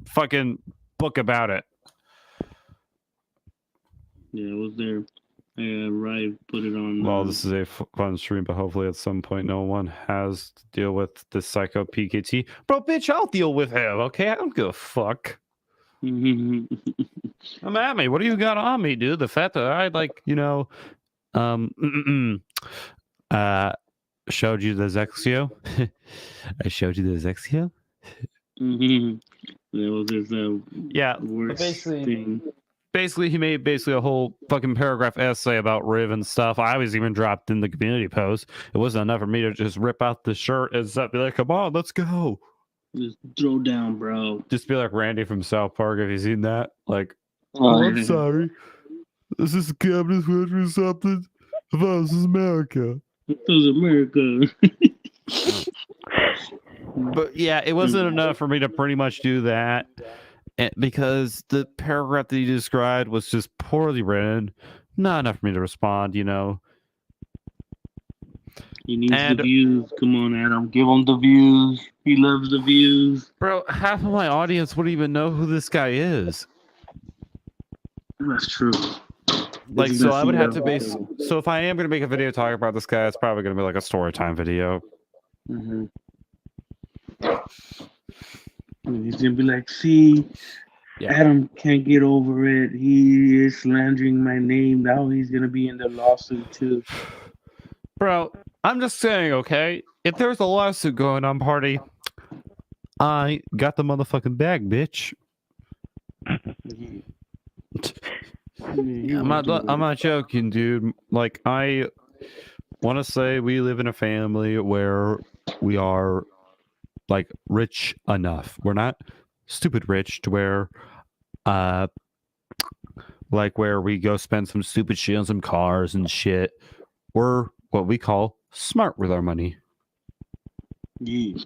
fucking book about it. Yeah, it was there. Rive put it on. Well, this is a fun stream, but hopefully at some point no one has to deal with this psycho PKT. Bro, bitch, I'll deal with him, okay? I don't give a fuck. I'm at me. What do you got on me, dude? The fact that I showed you the Zexio. I showed you the Zexio. That was his Yeah, worst thing. Basically, he made a whole fucking paragraph essay about Riv and stuff. I was even dropped in the community post. It wasn't enough for me to just rip out the shirt and stuff, be like, "Come on, let's go." Just throw down, bro. Just be like Randy from South Park. Have you seen that? Like, I'm sorry. This is a communist country or something. I thought this is America. This is America. But yeah, it wasn't enough for me to pretty much do that. Because the paragraph that you described was just poorly written, not enough for me to respond, He needs the views. Come on, Adam. Give him the views. He loves the views. Bro, half of my audience wouldn't even know who this guy is. That's true. Like, so I would have to base. So if I am going to make a video talking about this guy, it's probably going to be like a story time video. Mm-hmm. He's gonna be like, see, Yeah. Adam can't get over it. He is slandering my name. Now he's gonna be in the lawsuit too. Bro, I'm just saying, okay? If there's a lawsuit going on, party, I got the motherfucking bag, bitch. I'm not joking, dude. Like, I want to say we live in a family where we are like rich enough. We're not stupid rich to where like where we go spend some stupid shit on some cars and shit. We're what we call smart with our money. Yeah.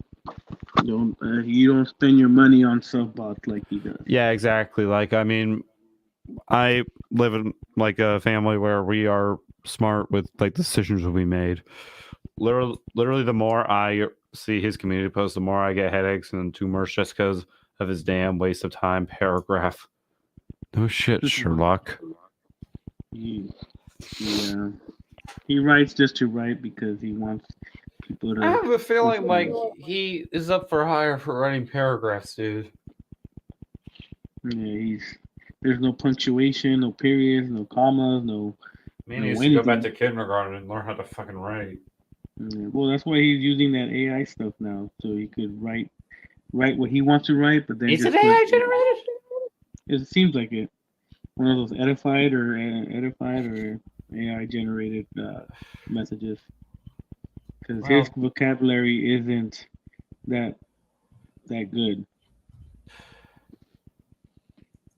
You don't spend your money on Subbot like he does. Yeah, exactly. Like, I mean, I live in like a family where we are smart with like decisions will be made. Literally, the more I see his community posts, the more I get headaches and tumors just because of his damn waste of time paragraph. No shit, Sherlock. Yeah. He writes just to write because he wants people to. I have a feeling like he is up for hire for writing paragraphs, dude. Yeah, there's no punctuation, no periods, no commas, no. Man, No, he needs to go back anything. to kindergarten and learn how to fucking write. Yeah, well, that's why he's using that AI stuff now, so he could write what he wants to write, but then Is just it AI generated? It seems like it. One of those edified or AI generated messages, because his vocabulary isn't that good.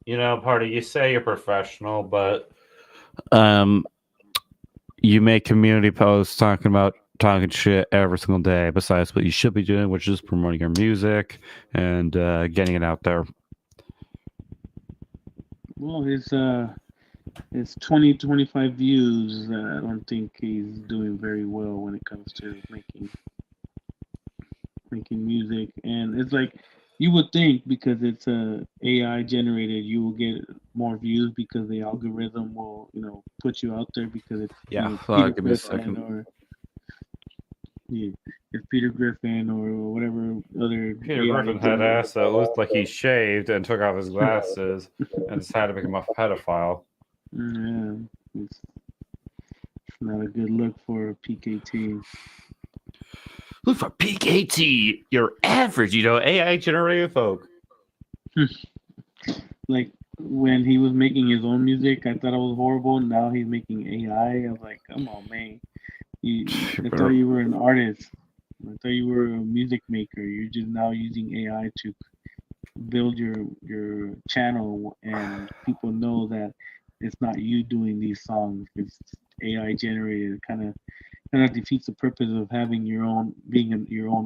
You know, Party, you say you're professional, but you make community posts talking shit every single day besides what you should be doing, which is promoting your music and getting it out there. Well, his 25 views, I don't think he's doing very well when it comes to making music. And it's like, you would think because it's AI generated, you will get more views because the algorithm will, put you out there because it's Give me a second. It's Peter Griffin or whatever other. Peter Griffin had ass that looked like he shaved and took off his glasses and decided to become a pedophile. Yeah, it's not a good look for PKT. Look for PKT. You're average, AI generated folk. Like when he was making his own music, I thought it was horrible. Now he's making AI. I was like, come on, man. I thought you were an artist. I thought you were a music maker. You're just now using AI to build your channel, and people know that it's not you doing these songs. It's AI generated. It kind of defeats the purpose of having your own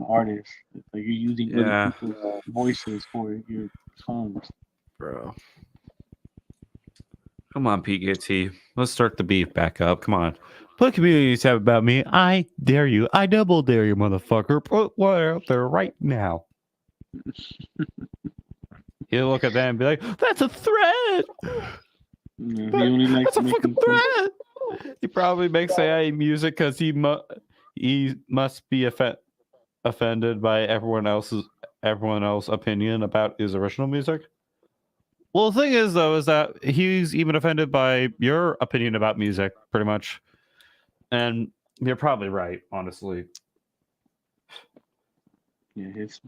artist. It's like you're using other people's voices for your songs. Bro. Come on, PKT. Let's start the beef back up. Come on. Put community tab about me. I dare you. I double dare you, motherfucker. Put one out there right now. You look at that and be like, that's a threat. Yeah, he only likes that's a fucking threat. He probably makes AI music because he must be offended by everyone else's opinion about his original music. Well, the thing is, though, is that he's even offended by your opinion about music, pretty much. And you're probably right, honestly. Yeah, his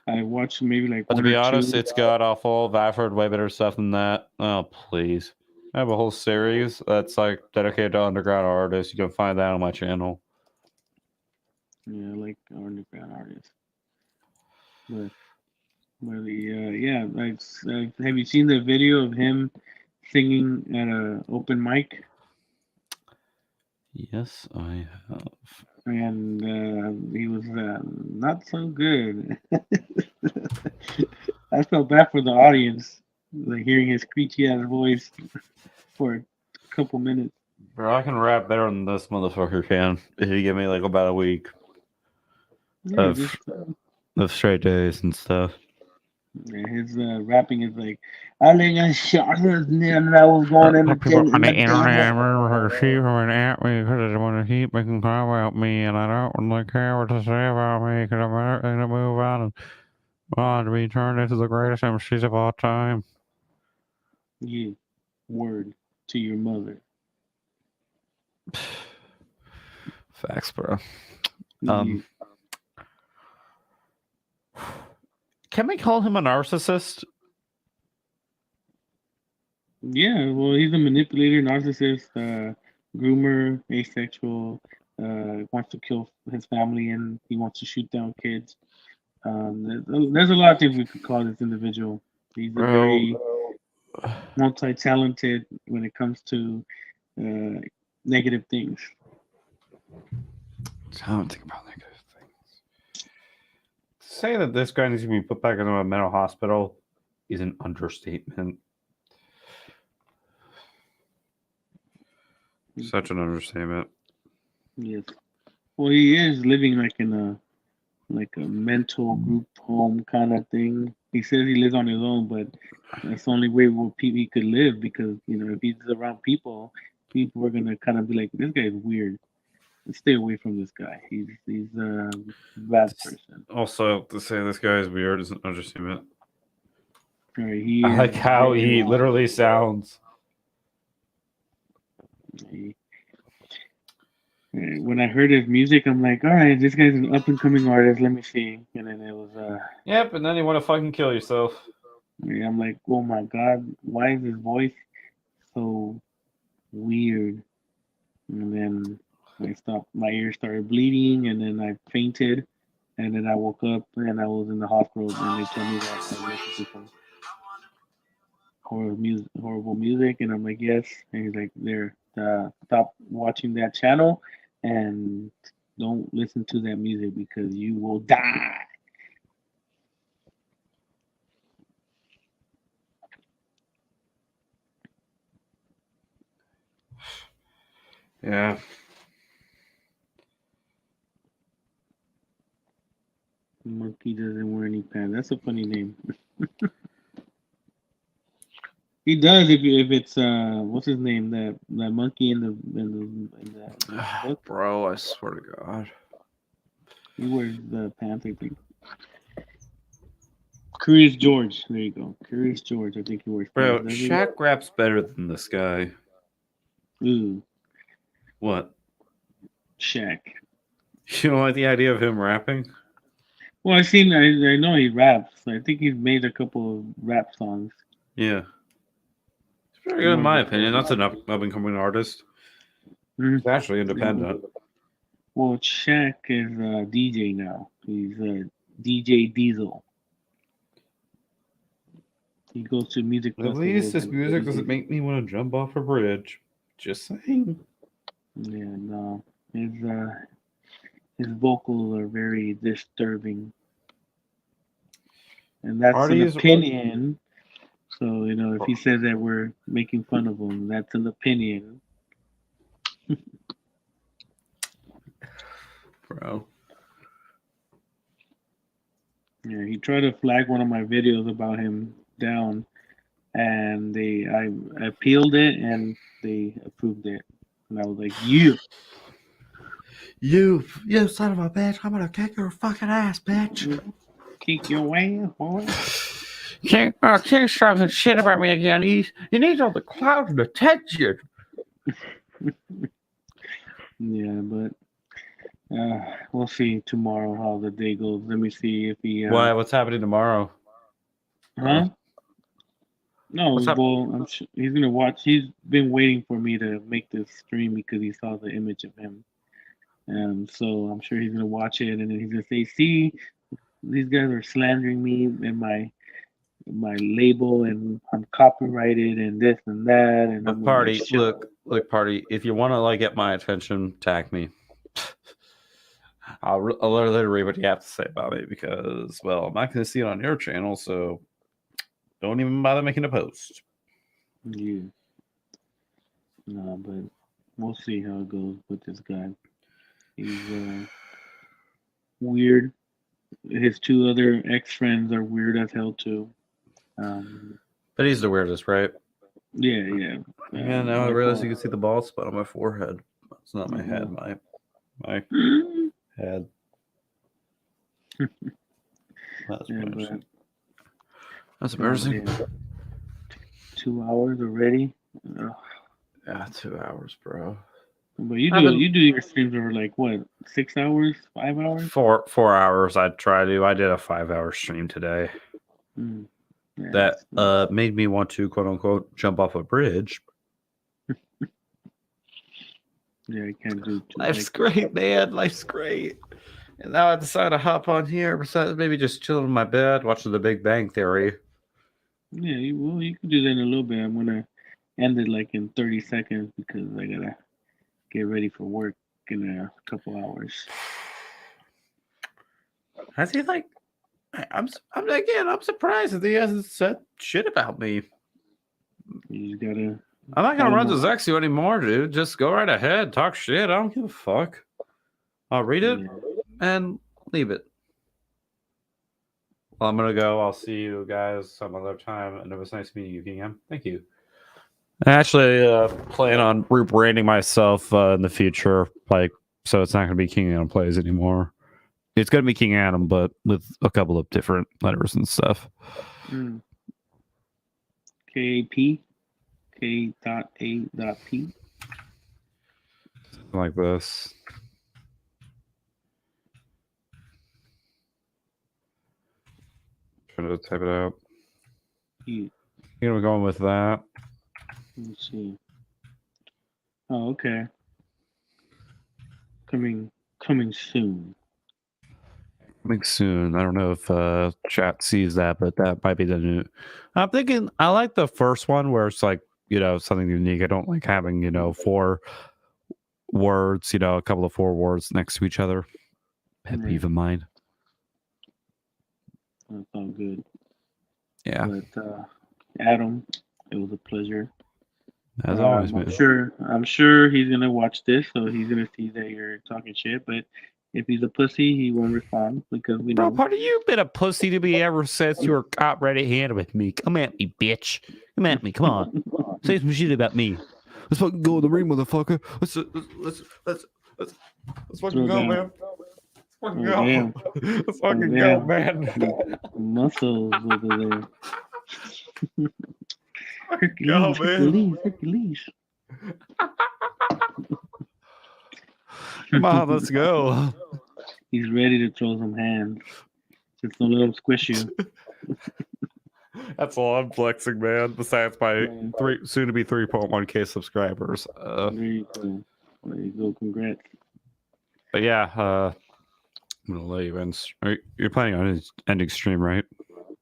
I watched maybe like. But to be honest, it's god awful. I've heard way better stuff than that. Oh, please. I have a whole series that's like dedicated to underground artists. You can find that on my channel. Yeah, I like underground artists. But yeah, have you seen the video of him singing at an open mic? Yes, I have. And he was not so good. I felt bad for the audience, like hearing his screechy ass voice for a couple minutes. Bro, I can rap better than this motherfucker can if you give me like about a week of straight days and stuff. Yeah, his rapping is like, I think I shot his and I was going in people on the internet receiving at me because they want to keep making crap about me, and I don't really care what to say about me because I'm going to move on and want to be turned into the greatest MCs of all time. Yeah, word to your mother. Facts, bro. Can we call him a narcissist? Yeah, well, he's a manipulator, narcissist, groomer, asexual, wants to kill his family, and he wants to shoot down kids. There's a lot of things we could call this individual. He's a very multi-talented when it comes to negative things. I don't think about negative things. To say that this guy needs to be put back into a mental hospital is an understatement. Such an understatement. Yes. Well, he is living like in a mental group home kind of thing. He says he lives on his own, but that's the only way he could live because if he's around people, people are gonna kind of be like, this guy's weird. Let's stay away from this guy. He's a bad person. Also, to say this guy is weird is an understatement. Right, he I like is how very he odd. literally sounds. He- when I heard his music, I'm like, all right, this guy's an up and coming artist. Let me see. And then it was Yep, and then you want to fucking kill yourself. I'm like, oh my god, why is his voice so weird? And then my ears started bleeding, and then I fainted, and then I woke up and I was in the hospital, and they told me that I listened to some horrible music, and I'm like, yes. And he's like, there, stop watching that channel, and don't listen to that music because you will die. Yeah. Monkey doesn't wear any pants. That's a funny name. He does if it's what's his name, that monkey in the book. Bro, I swear to God. He wears the pants, I think. Curious George. There you go. Curious George. I think he wears Bro, pants. Does he? Shaq raps better than this guy. Ooh, What? Shaq. You don't like the idea of him rapping? Well, I know he raps. I think he's made a couple of rap songs. Yeah. It's pretty good in my opinion. That's an up and coming artist. Mhm. He's actually independent. Well, Shaq is a DJ now. He's a DJ Diesel. He goes to music At festivals. least this and music DJs. doesn't make me want to jump off a bridge. Just saying. Yeah, no. His vocals are very disturbing. And that's Parties- an opinion. So, if he says that we're making fun of him, that's an opinion. Bro. Yeah, he tried to flag one of my videos about him down, and I appealed it, and they approved it. And I was like, you You son of a bitch, I'm gonna kick your fucking ass, bitch. kick your ass, boy. King's talking shit about me again. He needs all the clout and attention. Yeah, but we'll see tomorrow how the day goes. Let me see if he. Why? What's happening tomorrow? Huh? No, What's up? well, I'm sure he's gonna watch. He's been waiting for me to make this stream because he saw the image of him, and so I'm sure he's gonna watch it, and then he's gonna say, "See, these guys are slandering me and my label, and I'm copyrighted, and this and that." And I'm Party, like, look, Party. If you want to get my attention, tag me. I'll literally read what you have to say about me because, well, I'm not going to see it on your channel, so don't even bother making a post. yeah, no, but we'll see how it goes with this guy. He's weird. His two other ex-friends are weird as hell too. But he's the weirdest, right? Yeah. Yeah, now I realize you can see the bald spot on my forehead. It's not my head, my head. That's embarrassing. That's embarrassing. 2 hours already. Yeah, 2 hours, bro. But you do your streams over like what, 6 hours, 5 hours? 4 hours. I did a 5-hour stream today. Yeah, That made me want to quote unquote jump off a bridge. Yeah, you can't do. Life's great, man. Life's great. And now I decided to hop on here. Besides, maybe just chilling in my bed, watching The Big Bang Theory. Yeah, you can do that in a little bit. I'm gonna end it like in 30 seconds because I gotta get ready for work in a couple hours. Has he I'm surprised that he hasn't said shit about me. You just gotta I'm not gonna run to Animal. Zexu anymore, dude. Just go right ahead, talk shit. I don't give a fuck. I'll read it Yeah. and leave it. Well, I'm gonna go. I'll see you guys some other time, and it was nice meeting you, Kingham. Thank you. I actually plan on rebranding myself in the future, like so it's not gonna be King Adam Plays anymore. It's gonna be King Adam, but with a couple of different letters and stuff. Mm. KP. K.A.P. Like this. Trying to type it out. Yeah. You know, we're going with that. Let's see. Oh, okay. Coming soon. Coming soon. I don't know if chat sees that, but that might be the new. I'm thinking I like the first one where it's like, you know, something unique. I don't like having, you know, 4 words, you know, a couple of 4 words next to each other. Pet Right. peeve of mine. That sounds good. Yeah. But Adam, it was a pleasure. As always, man. I'm sure he's gonna watch this, so he's gonna see that you're talking shit. But if he's a pussy, he won't respond because we Bro, know. part of you been a pussy to me ever since you were caught red-handed with me. Come at me, bitch. Come at me. Come on. Say some shit about me. Let's fucking go in the ring, motherfucker. Let's fucking go, down. man. Let's fucking Oh, go. damn. Let's fucking Oh, go, damn. man. Muscles over there. Fucking go, man. Hercules. Come on, let's go. He's ready to throw some hands. Just don't let him squish you. That's all I'm flexing, man. Besides my Yeah. soon to be 3.1k subscribers. There you go. There you go. Congrats. But yeah, I'm gonna let you end. You're planning on ending stream, right?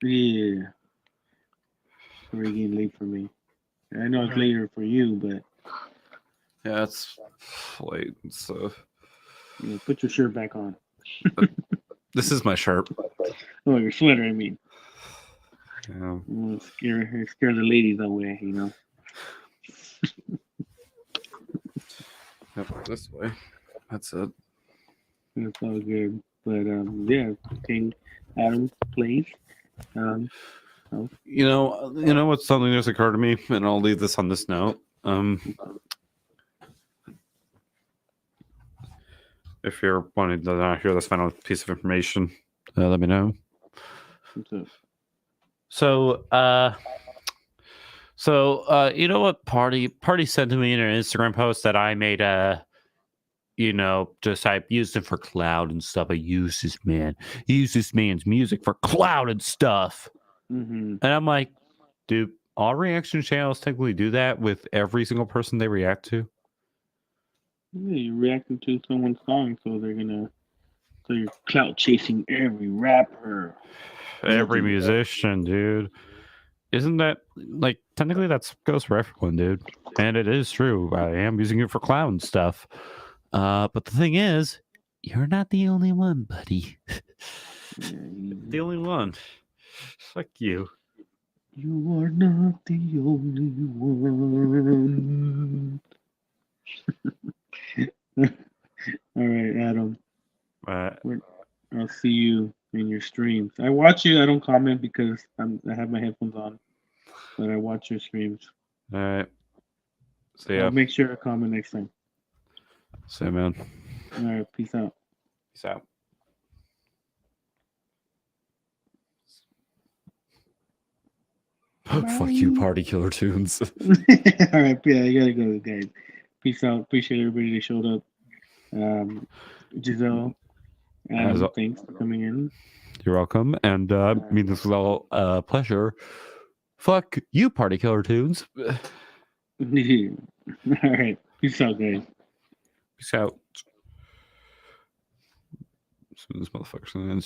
Yeah. It's already getting late for me. I know it's later for you, but Yeah, it's late. So you know, put your shirt back on. this is my shirt. Oh, your sweater, I mean. Yeah. You scare the ladies away, you know. Yep, this way. That's it. That's all good. But yeah, King Adam plays. You know what's something that's occurred to me, and I'll leave this on this note. If you're wanting to not hear this final piece of information, let me know. What's up? So, you know what Party sent to me in an Instagram post that I made you know, just I used it for cloud and stuff. I used this man. He used this man's music for cloud and stuff. Mm-hmm. And I'm like, dude, all reaction channels technically do that with every single person they react to. Yeah, you're reacting to someone's song, so you're clout chasing every rapper. Every musician, dude. Isn't that like technically that goes for everyone, dude? And it is true. I am using it for clown stuff. But the thing is, you're not the only one, buddy. The only one. Fuck you. You are not the only one. All right, Adam. I'll see you in your streams. I watch you. I don't comment because I have my headphones on, but I watch your streams. All right. See ya. I'll make sure to comment next time. See ya, man. All right, peace out. Peace out. Fuck you, Party Killer Tunes. All right, yeah, I gotta go, guys. Peace out. Appreciate everybody that showed up. Giselle, thanks for coming in. You're welcome. And I mean, this was all a pleasure. Fuck you, Party Killer Tunes. All right, peace out, guys. Peace out. So this motherfucker's gonna end